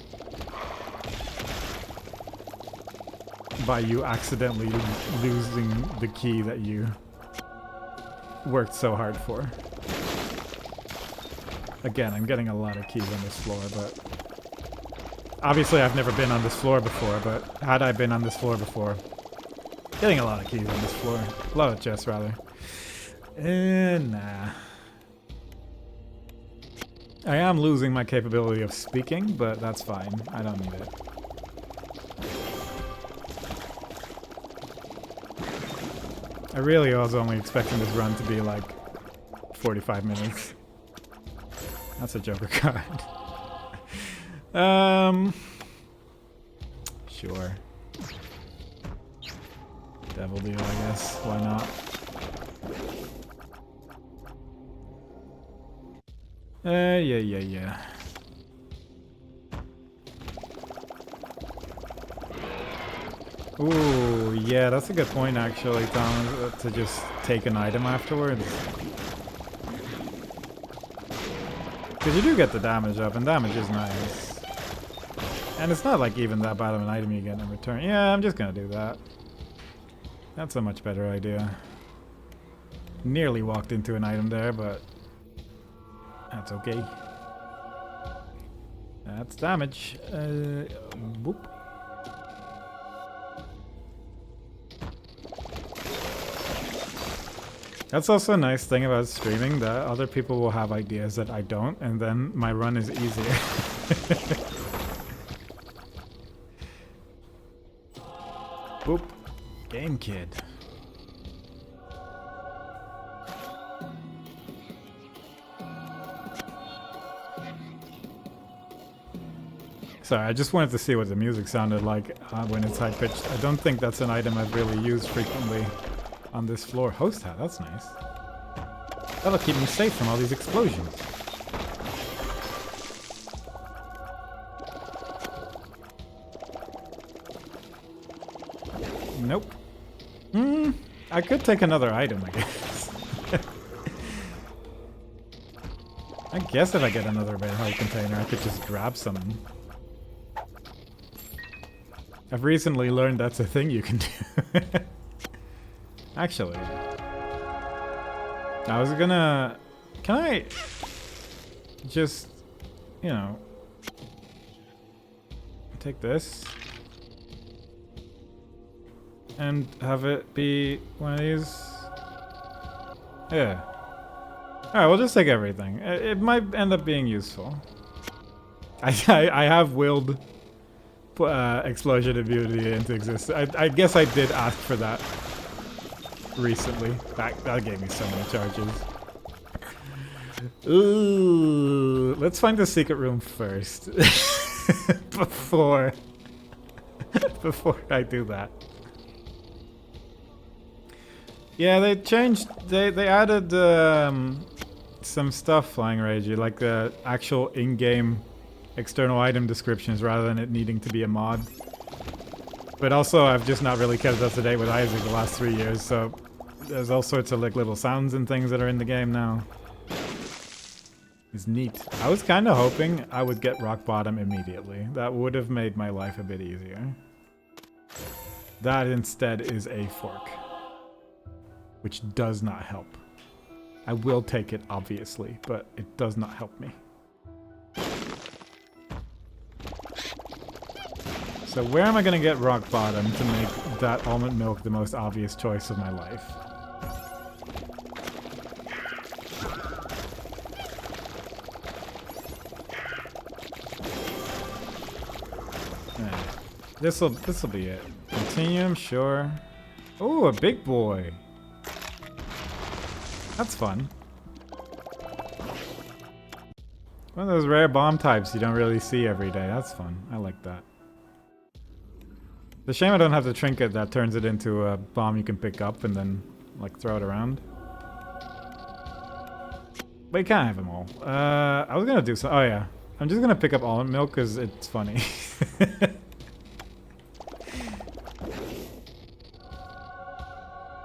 by you accidentally losing the key that you worked so hard for. Again, I'm getting a lot of keys on this floor, but obviously I've never been on this floor before, but had I been on this floor before, getting a lot of keys on this floor. A lot of chests, rather. Nah. I am losing my capability of speaking, but that's fine. I don't need it. I really was only expecting this run to be like 45 minutes. That's a Joker card. Sure. Devil Deal, I guess. Why not? Yeah. Ooh, yeah, that's a good point actually, Tom, to just take an item afterwards. Because you do get the damage up, and damage is nice. And it's not like even that bad of an item you get in return. Yeah, I'm just gonna do that. That's a much better idea. Nearly walked into an item there, but that's okay. That's damage. Whoop. That's also a nice thing about streaming, that other people will have ideas that I don't, and then my run is easier. Boop. Game Kid. Sorry, I just wanted to see what the music sounded like when it's high-pitched. I don't think that's an item I've really used frequently on this floor. Host hat, that's nice. That'll keep me safe from all these explosions. Nope. I could take another item, I guess. I guess if I get another warehouse container, I could just grab some. I've recently learned that's a thing you can do. Actually, I was gonna... Can I just, you know, take this and have it be one of these? Yeah. Alright, we'll just take everything. It might end up being useful. I have willed explosion immunity into existence. I guess I did ask for that recently. That gave me so many charges. Ooh, let's find the secret room first. before I do that. Yeah, they changed. They added some stuff, Flying Ragey, like the actual in-game external item descriptions rather than it needing to be a mod. But also, I've just not really kept up to date with Isaac the last 3 years, so there's all sorts of like little sounds and things that are in the game now. It's neat. I was kind of hoping I would get rock bottom immediately. That would have made my life a bit easier. That instead is a fork, which does not help. I will take it, obviously, but it does not help me. So where am I going to get rock bottom to make that almond milk the most obvious choice of my life? This'll be it. Continuum, sure. Oh, a big boy. That's fun. One of those rare bomb types you don't really see every day. That's fun. I like that. The shame I don't have the trinket that turns it into a bomb you can pick up and then, like, throw it around. But you can't have them all. I was gonna do so. Oh yeah, I'm just gonna pick up almond milk because it's funny.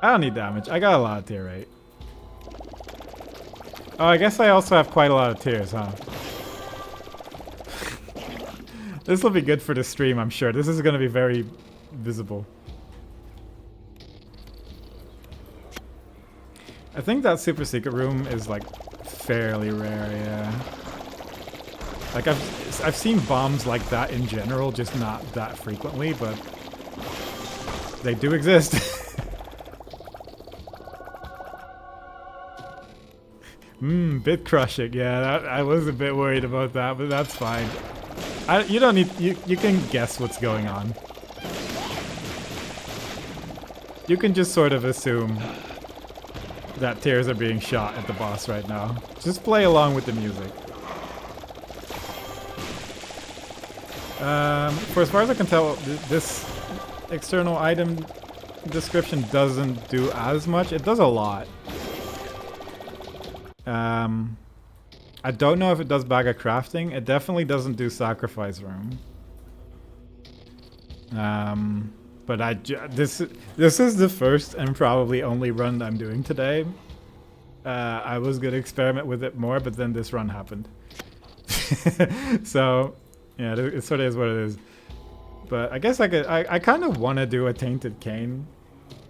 I don't need damage. I got a lot of tier rate. Oh, I guess I also have quite a lot of tiers, huh? This will be good for the stream, I'm sure. This is gonna be very visible. I think that super secret room is like fairly rare, yeah. Like I've seen bombs like that in general, just not that frequently, but they do exist. Bit crushing. Yeah, I was a bit worried about that, but that's fine. You don't need. You can guess what's going on. You can just sort of assume that tears are being shot at the boss right now. Just play along with the music. For as far as I can tell, this external item description doesn't do as much. It does a lot. I don't know if it does bag of crafting. It definitely doesn't do sacrifice room. But this is the first and probably only run I'm doing today. I was gonna experiment with it more, but then this run happened. So yeah, it sort of is what it is. But I guess I kind of want to do a Tainted Cain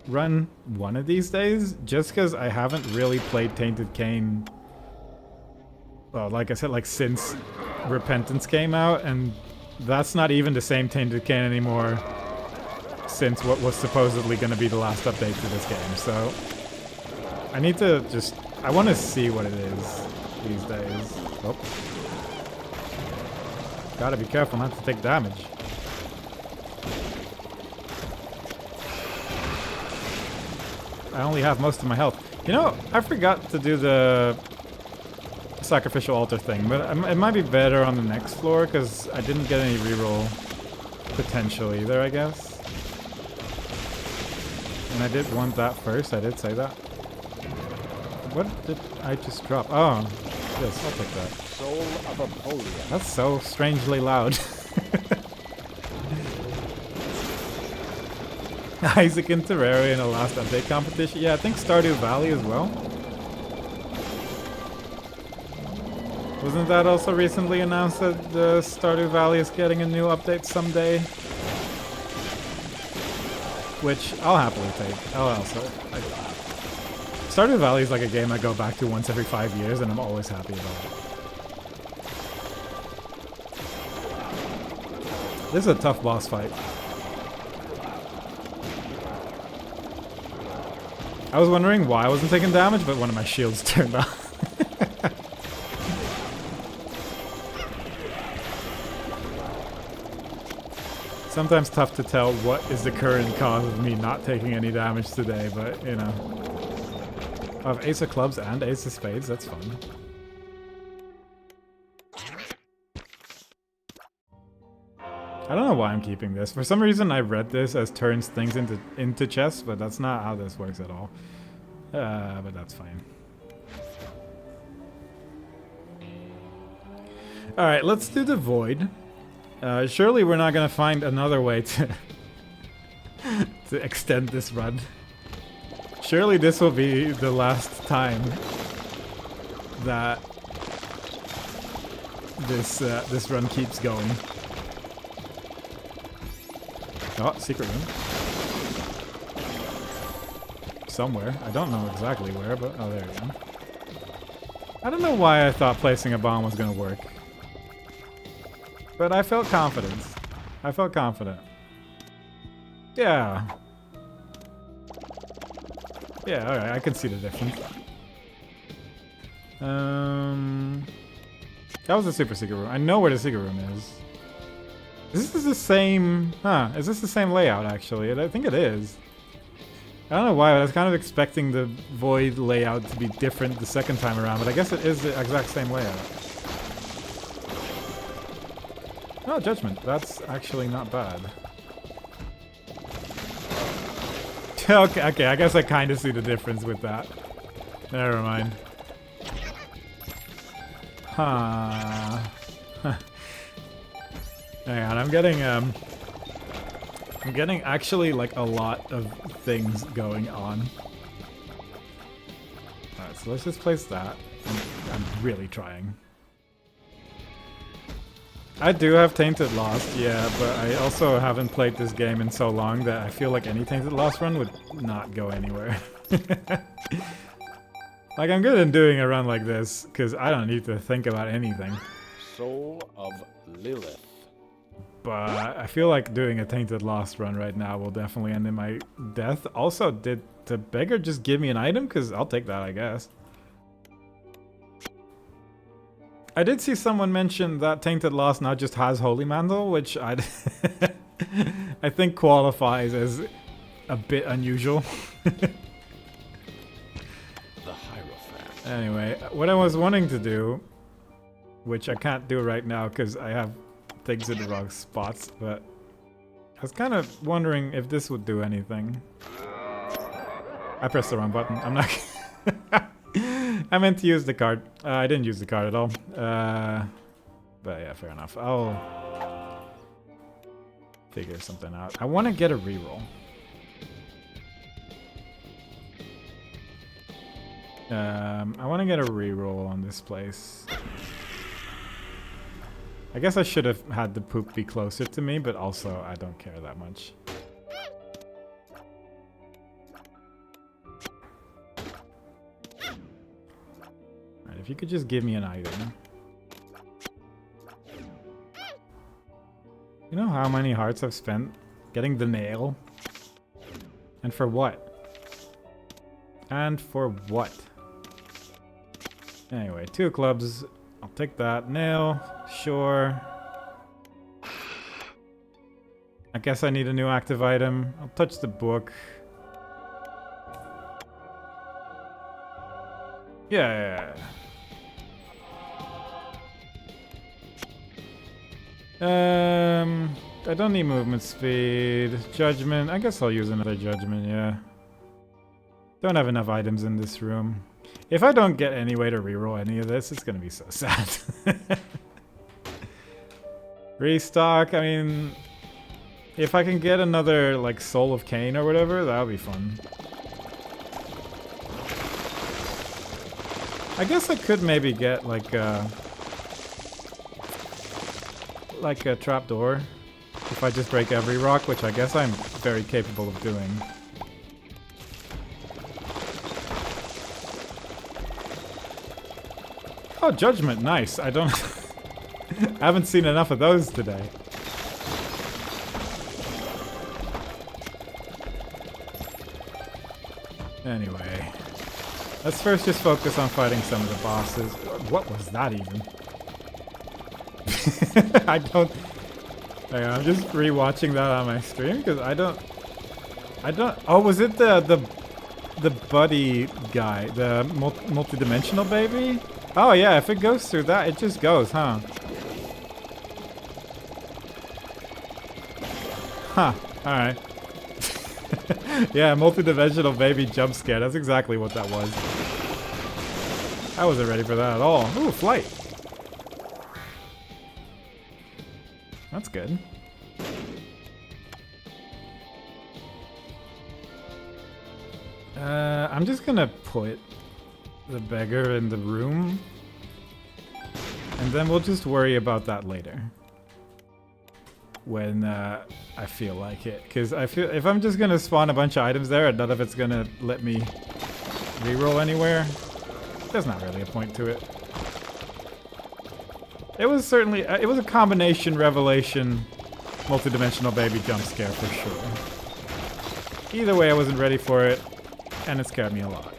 run one of these days, just because I haven't really played Tainted Cain. Well, like I said, like since Repentance came out, and that's not even the same Tainted Cain anymore since what was supposedly going to be the last update to this game. So I need to just, I want to see what it is these days. Oh. Gotta be careful not to take damage. I only have most of my health. You know, I forgot to do the sacrificial altar thing, but it might be better on the next floor because I didn't get any reroll potential either, I guess. And I did want that first, I did say that. What did I just drop? Oh, this, I'll take that. Soul of Apollyon. That's so strangely loud. Isaac and Terraria in a last update competition. Yeah, I think Stardew Valley as well. Wasn't that also recently announced that Stardew Valley is getting a new update someday? Which I'll happily take. Stardew Valley is like a game I go back to once every 5 years and I'm always happy about it. This is a tough boss fight. I was wondering why I wasn't taking damage, but one of my shields turned off. Sometimes tough to tell what is the current cause of me not taking any damage today, but you know. I have Ace of Clubs and Ace of Spades, that's fun. I don't know why I'm keeping this. For some reason I read this as turns things into chess, but that's not how this works at all. But that's fine. Alright, let's do the Void. Surely we're not gonna find another way to to extend this run. Surely this will be the last time that this run keeps going. Oh, secret room. Somewhere. I don't know exactly where, but oh, there we go. I don't know why I thought placing a bomb was gonna work. But I felt confident. I felt confident. Yeah. Yeah, alright, I can see the difference. That was a super secret room. I know where the secret room is. Is this the same... Huh, is this the same layout, actually? I think it is. I don't know why, but I was kind of expecting the Void layout to be different the second time around, but I guess it is the exact same layout. Oh, Judgment. That's actually not bad. Okay, I guess I kind of see the difference with that. Never mind. Huh. Hang on, I'm getting actually like a lot of things going on. Alright, so let's just place that. I'm really trying. I do have Tainted Lost, yeah, but I also haven't played this game in so long that I feel like any Tainted Lost run would not go anywhere. Like, I'm good in doing a run like this, because I don't need to think about anything. Soul of Lilith. But I feel like doing a Tainted Lost run right now will definitely end in my death. Also, did the beggar just give me an item? Because I'll take that, I guess. I did see someone mention that Tainted Lost now just has Holy Mantle, which I think qualifies as a bit unusual. The Hierophant. Anyway, what I was wanting to do, which I can't do right now because I have things in the wrong spots, but I was kind of wondering if this would do anything. I pressed the wrong button. I'm not... I meant to use the card. I didn't use the card at all. But yeah, fair enough. I'll figure something out. I want to get a reroll. I want to get a reroll on this place. I guess I should have had the poop be closer to me, but also I don't care that much. Alright, if you could just give me an item. You know how many hearts I've spent getting the nail? And for what? And for what? Anyway, 2 clubs. I'll take that. Nail. Sure. I guess I need a new active item. I'll touch the book. Yeah. I don't need movement speed. Judgment. I guess I'll use another judgment, yeah. Don't have enough items in this room. If I don't get any way to reroll any of this, it's gonna be so sad. Restock, I mean... If I can get another, like, Soul of Cain or whatever, that would be fun. I guess I could maybe get, like a trapdoor. If I just break every rock, which I guess I'm very capable of doing. Oh, Judgment, nice. I don't... I haven't seen enough of those today. Anyway. Let's first just focus on fighting some of the bosses. What was that even? I don't... Hang on, I'm just rewatching that on my stream because I don't... Oh, was it the buddy guy? The multi-dimensional baby? Oh yeah, if it goes through that, it just goes, huh? Huh, alright. Yeah, multi-dimensional baby jump scare. That's exactly what that was. I wasn't ready for that at all. Ooh, flight. That's good. I'm just gonna put the beggar in the room. And then we'll just worry about that later. When I feel like it. Because I feel if I'm just gonna spawn a bunch of items there and none of it's gonna let me reroll anywhere, there's not really a point to it. It was certainly, it was a combination revelation, multi-dimensional baby jump scare for sure. Either way, I wasn't ready for it, and it scared me a lot.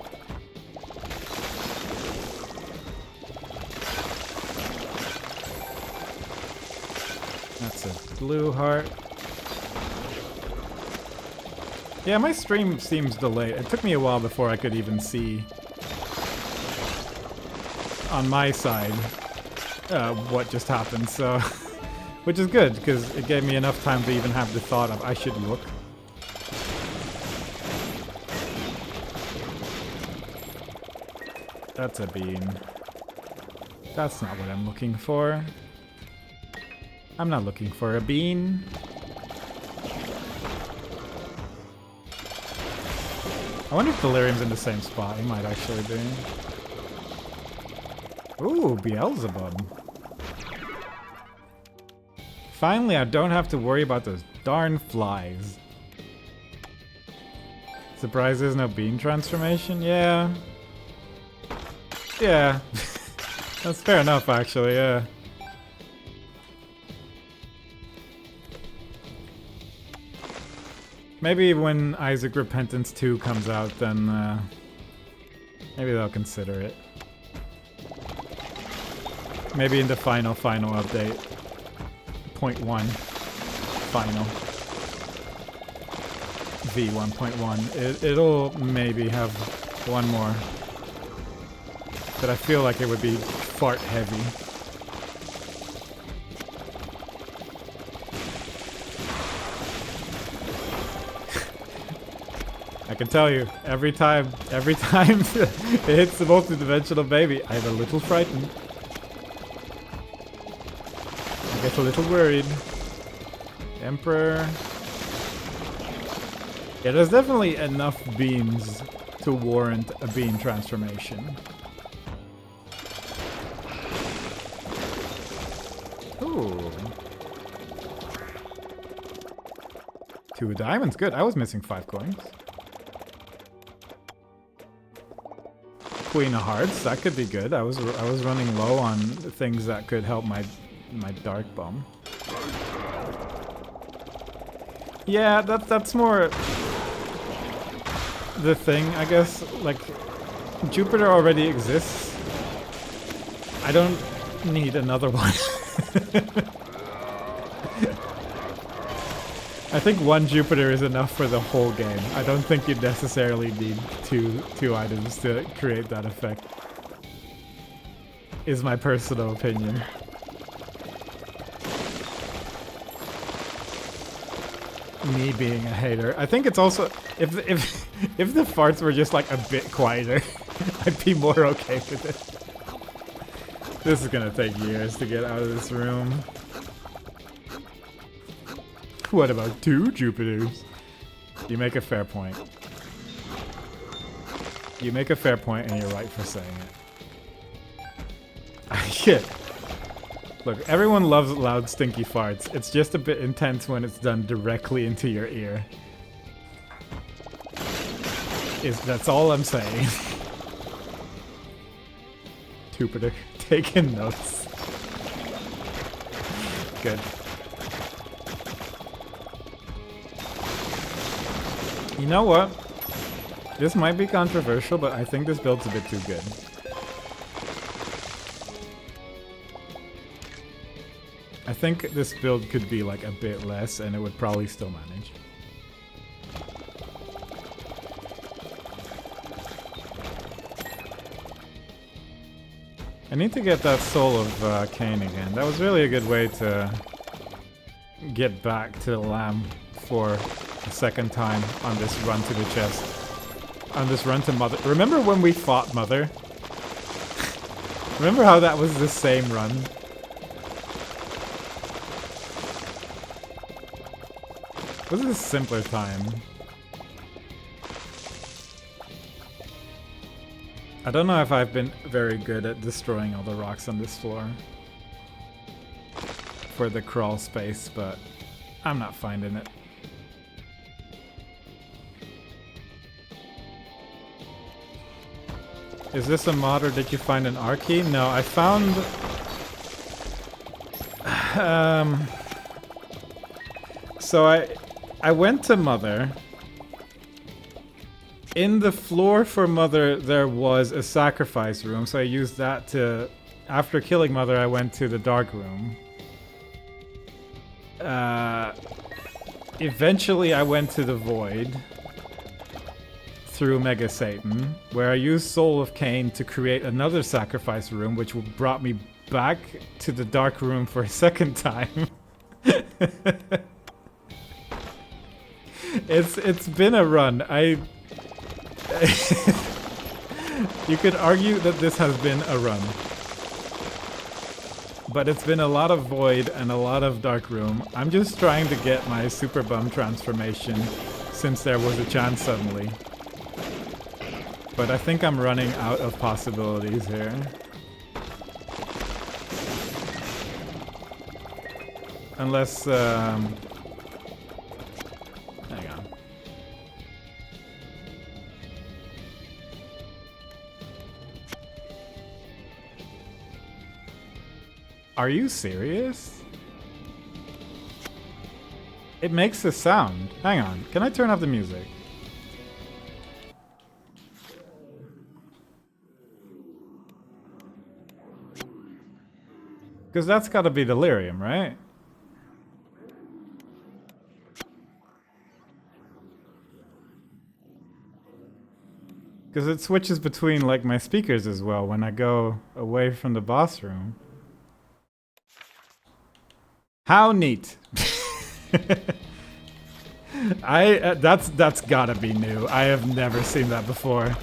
That's a blue heart. Yeah, my stream seems delayed. It took me a while before I could even see on my side what just happened, so which is good because it gave me enough time to even have the thought of I should look. That's a bean. That's not what I'm looking for. I'm not looking for a bean. I wonder if Delirium's in the same spot. He might actually be. Ooh, Beelzebub. Finally, I don't have to worry about those darn flies. Surprised there's no bean transformation? Yeah. Yeah. That's fair enough, actually, yeah. Maybe when Isaac Repentance 2 comes out, then maybe they'll consider it. Maybe in the final update. 0.1. Final. V1.1. It'll maybe have one more. But I feel like it would be fart heavy. I can tell you, every time it hits the multi-dimensional baby, I'm a little frightened. I get a little worried. Emperor. Yeah, there's definitely enough beans to warrant a bean transformation. Ooh. 2 diamonds, good. I was missing 5 coins. Queen of Hearts, that could be good. I was running low on things that could help my dark bum. Yeah, that's more the thing, I guess. Like, Jupiter already exists. I don't need another one. I think 1 Jupiter is enough for the whole game. I don't think you necessarily need two items to create that effect. Is my personal opinion. Me being a hater. I think it's also if the farts were just like a bit quieter, I'd be more okay with it. This is gonna take years to get out of this room. What about 2 Jupiters? You make a fair point. You make a fair point, and you're right for saying it. Yeah. Look, everyone loves loud, stinky farts. It's just a bit intense when it's done directly into your ear. That's all I'm saying. Jupiter, taking notes. Good. You know what? This might be controversial, but I think this build's a bit too good. I think this build could be like a bit less and it would probably still manage. I need to get that Soul of Cain again. That was really a good way to get back to the lamb for the second time on this run to the chest. On this run to Mother. Remember when we fought Mother? Remember how that was the same run? This is a simpler time. I don't know if I've been very good at destroying all the rocks on this floor for the crawl space, but I'm not finding it. Is this a mod or did you find an R key? No, I found... So I went to Mother. In the floor for Mother, there was a sacrifice room, so I used that to... After killing Mother, I went to the dark room. Eventually, I went to the Void through Mega Satan, where I used Soul of Cain to create another sacrifice room, which brought me back to the dark room for a second time. It's been a run. You could argue that this has been a run. But it's been a lot of Void and a lot of Dark Room. I'm just trying to get my Super Bum transformation since there was a chance suddenly. But I think I'm running out of possibilities here. Unless, hang on. Are you serious? It makes a sound. Hang on. Can I turn off the music? Because that's got to be delirium, right? Because it switches between like my speakers as well when I go away from the boss room. How neat! That's gotta be new. I have never seen that before.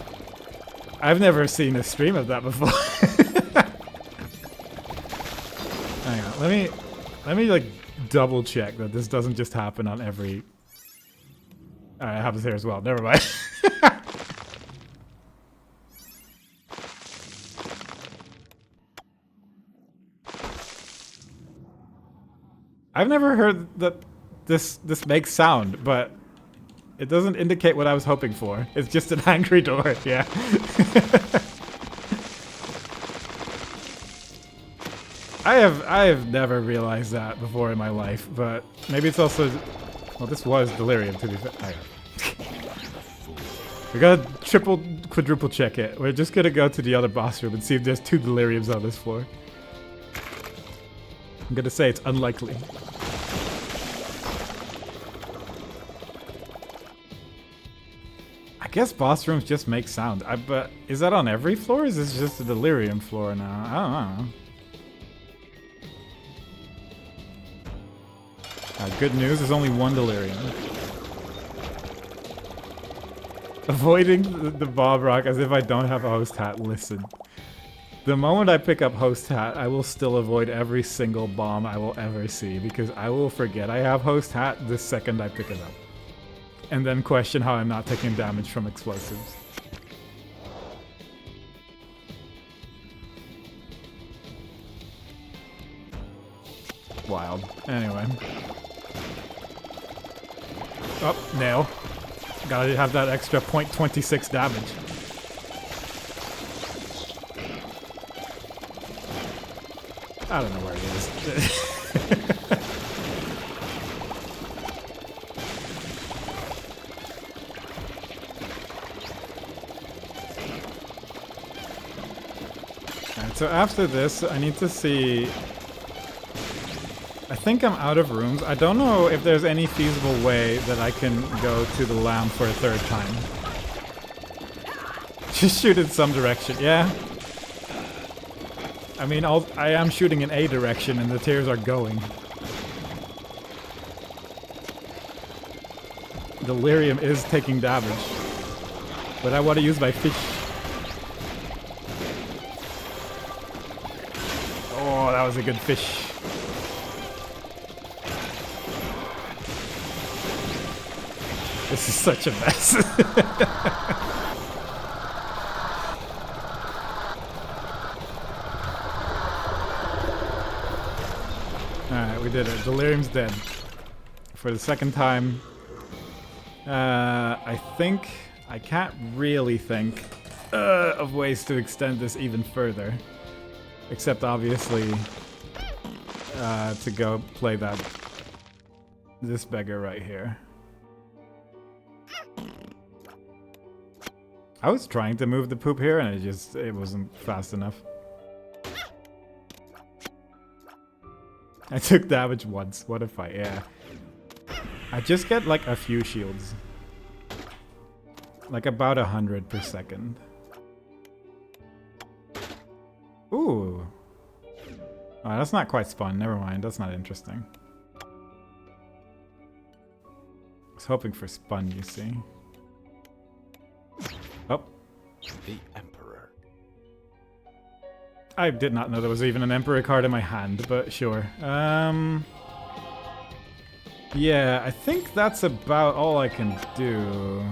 I've never seen a stream of that before. Hang on, let me like double check that this doesn't just happen on every. Alright, it happens here as well. Never mind. I've never heard that this makes sound, but it doesn't indicate what I was hoping for. It's just an angry door, yeah. I have never realized that before in my life, but maybe it's also... Well, this was delirium, to be fair. We gotta triple, quadruple check it. We're just gonna go to the other boss room and see if there's 2 deliriums on this floor. I'm gonna say it's unlikely. I guess boss rooms just make sound. But is that on every floor? Or is this just a delirium floor now? I don't know. Good news, there's only 1 delirium. Avoiding the Bob Rock as if I don't have a host hat. Listen. The moment I pick up Host Hat, I will still avoid every single bomb I will ever see because I will forget I have Host Hat the second I pick it up. And then question how I'm not taking damage from explosives. Wild. Anyway. Oh, nail. Gotta have that extra 0.26 damage. I don't know where it is. Alright, so after this, I need to see... I think I'm out of rooms. I don't know if there's any feasible way that I can go to the lamp for a third time. Just shoot in some direction, yeah. I mean, I am shooting in a direction and the tears are going. Delirium is taking damage. But I want to use my fish. Oh, that was a good fish. This is such a mess. Alright, we did it. Delirium's dead. For the second time. I think... I can't really think of ways to extend this even further. Except, obviously, to go play this beggar right here. I was trying to move the poop here and it wasn't fast enough. I took damage once. What a fight, yeah. I just get like a few shields. Like about 100 per second. Ooh. Oh, that's not quite spawn. Never mind. That's not interesting. I was hoping for spun, you see. Oh. The Emperor. I did not know there was even an Emperor card in my hand, but sure. Yeah, I think that's about all I can do.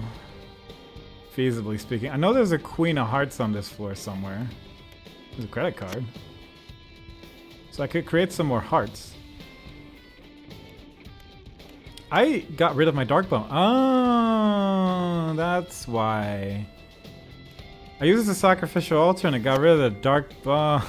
Feasibly speaking. I know there's a Queen of Hearts on this floor somewhere. There's a credit card. So I could create some more hearts. I got rid of my Dark Bomb. Oh, that's why. I used the sacrificial altar and I got rid of the Dark Bomb.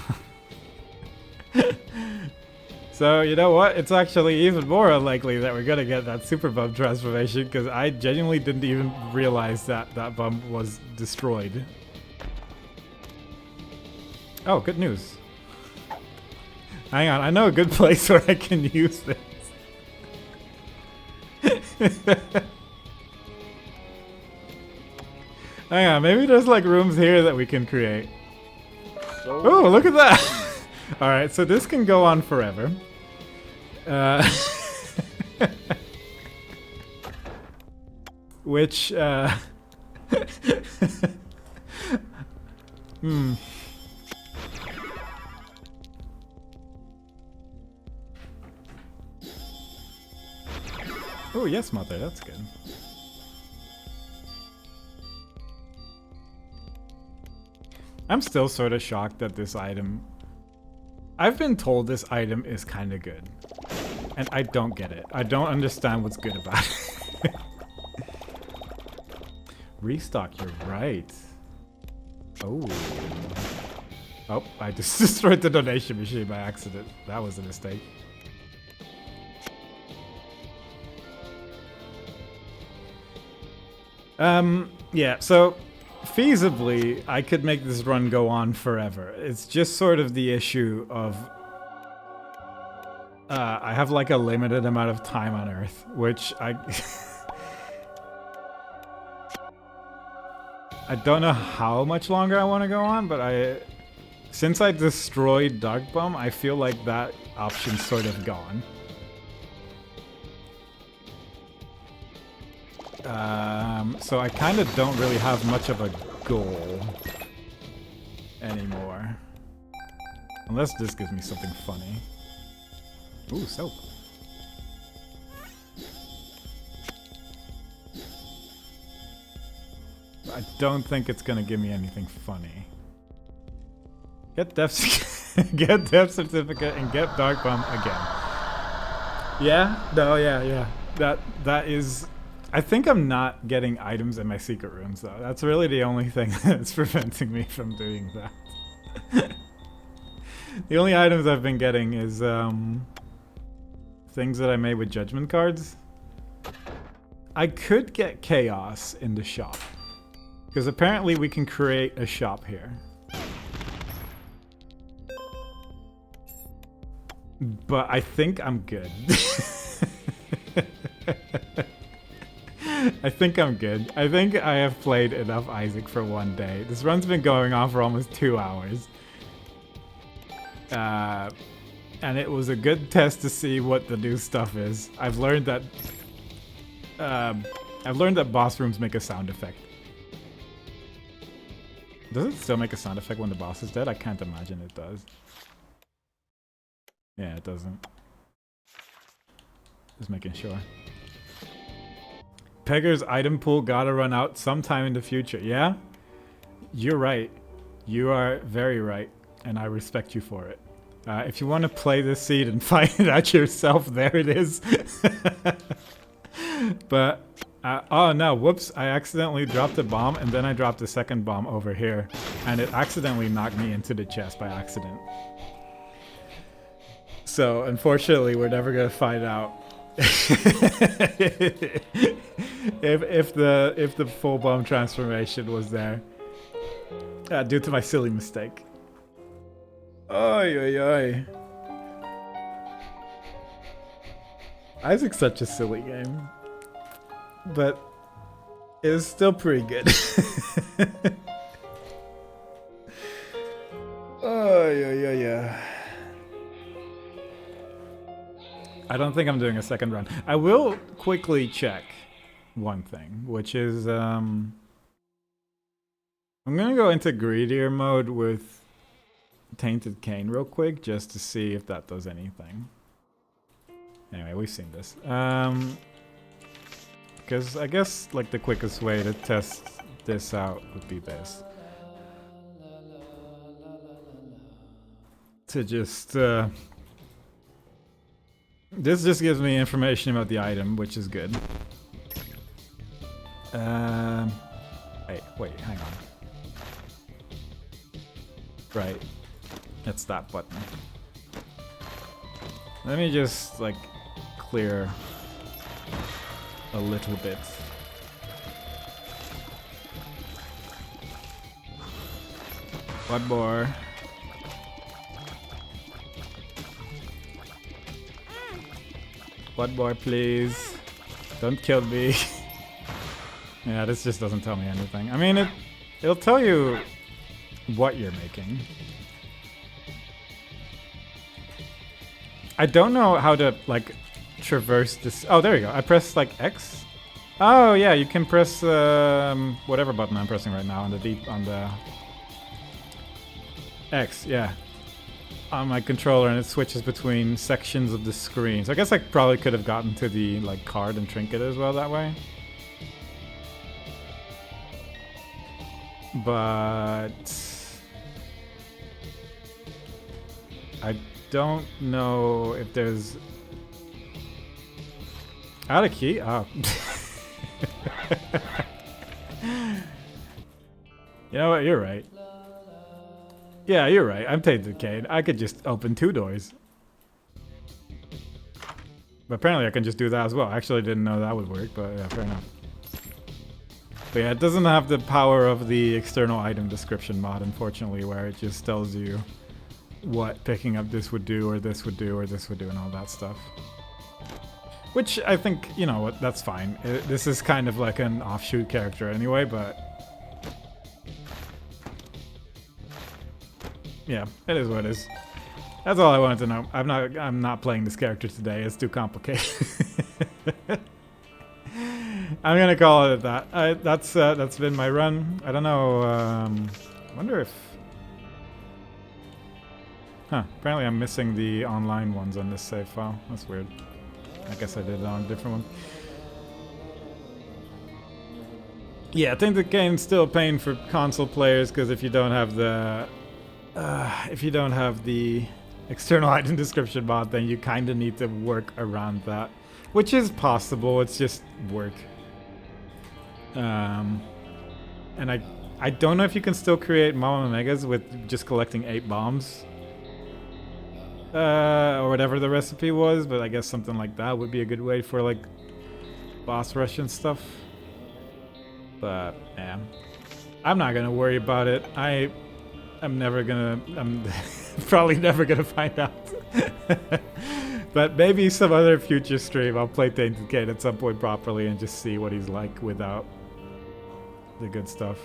So, you know what? It's actually even more unlikely that we're gonna get that Super Bomb transformation because I genuinely didn't even realize that that bomb was destroyed. Oh, good news. Hang on, I know a good place where I can use this. Hang on, maybe there's like rooms here that we can create. Oh, look at that! Alright, so this can go on forever. Which, Oh, yes, mother, that's good. I'm still sort of shocked that this item... I've been told this item is kind of good. And I don't get it. I don't understand what's good about it. Restock, you're right. Oh. Oh, I just destroyed the donation machine by accident. That was a mistake. Yeah, so feasibly, I could make this run go on forever. It's just sort of the issue of I have like a limited amount of time on Earth, which I I don't know how much longer I want to go on, but since I destroyed Dark Bomb, I feel like that option's sort of gone. So I kind of don't really have much of a goal anymore. Unless this gives me something funny. Ooh, soap. I don't think it's gonna give me anything funny. Get get death certificate and get dark bomb again. Yeah? No, yeah. That is. I think I'm not getting items in my secret rooms though. That's really the only thing that's preventing me from doing that. The only items I've been getting is things that I made with judgment cards. I could get chaos in the shop. Because apparently we can create a shop here. But I think I'm good. I think I'm good. I think I have played enough Isaac for one day. This run's been going on for almost 2 hours. And it was a good test to see what the new stuff is. I've learned that boss rooms make a sound effect. Does it still make a sound effect when the boss is dead? I can't imagine it does. Yeah, it doesn't. Just making sure. Pegger's item pool gotta run out sometime in the future. Yeah? You're right. You are very right. And I respect you for it. If you want to play this seed and find it out yourself, there it is. But, oh no, whoops. I accidentally dropped a bomb and then I dropped a second bomb over here. And it accidentally knocked me into the chest by accident. So, unfortunately, we're never going to find out. if the full bomb transformation was there. Due to my silly mistake. Oy, oy, oy. Isaac's such a silly game. But it's still pretty good. Oy, oy, oy, oy. I don't think I'm doing a second run. I will quickly check one thing, which is I'm gonna go into greedier mode with Tainted Cane real quick just to see if that does anything. Anyway, we've seen this. Because I guess like the quickest way to test this out would be this. To just this just gives me information about the item, which is good. Wait, hang on. Right. It's that button. Let me just, like, clear a little bit. One more. One more, please. Don't kill me. Yeah, this just doesn't tell me anything. I mean, it'll tell you what you're making. I don't know how to, like, traverse this. Oh, there you go. I press, like, X. Oh, yeah, you can press whatever button I'm pressing right now on the X, yeah. On my controller, and it switches between sections of the screen. So I guess I probably could have gotten to the, like, card and trinket as well that way. But I don't know if there's out of key. Oh. You know what? You're right. Yeah, you're right. I'm Tainted Cane. I could just open 2 doors. But apparently I can just do that as well. I actually didn't know that would work, but yeah, fair enough. But yeah, it doesn't have the power of the external item description mod, unfortunately, where it just tells you what picking up this would do, or this would do, or this would do, and all that stuff. Which I think, you know what, that's fine. This is kind of like an offshoot character anyway, but yeah, it is what it is. That's all I wanted to know. I'm not playing this character today. It's too complicated. I'm gonna call it that. That's been my run. I don't know. I wonder if Huh, apparently I'm missing the online ones on this save file. That's weird. I guess I did it on a different one. Yeah, I think the game's still a pain for console players because if you don't have the external item description mod, then you kind of need to work around that, which is possible. It's just work. And I don't know if you can still create Mama Megas with just collecting 8 bombs. Or whatever the recipe was, but I guess something like that would be a good way for like boss rush and stuff. But yeah, I'm not gonna worry about it. I'm probably never gonna find out. But maybe some other future stream I'll play Tainted Kane at some point properly and just see what he's like without the good stuff.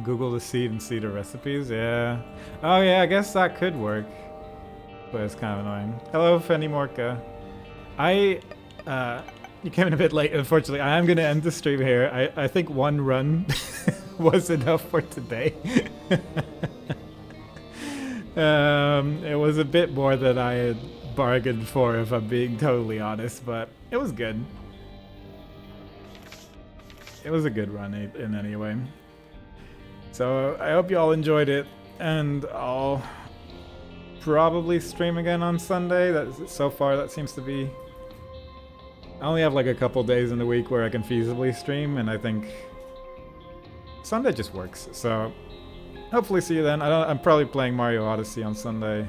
Google the seed and see the recipes, yeah. Oh yeah, I guess that could work. But it's kind of annoying. Hello, Fenny Morka. You came in a bit late, unfortunately. I am going to end the stream here. I think one run was enough for today. It was a bit more than I had bargained for, if I'm being totally honest, but it was good. It was a good run in any way. So I hope you all enjoyed it, and I'll probably stream again on Sunday. So far that seems to be... I only have like a couple days in the week where I can feasibly stream, and I think Sunday just works. So hopefully see you then. I'm probably playing Mario Odyssey on Sunday,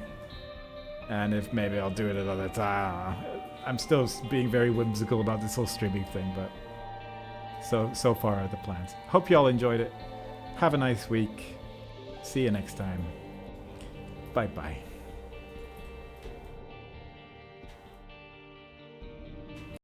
and if maybe I'll do it another time. I'm still being very whimsical about this whole streaming thing, but so far are the plans. Hope you all enjoyed it. Have a nice week. See you next time. Bye bye.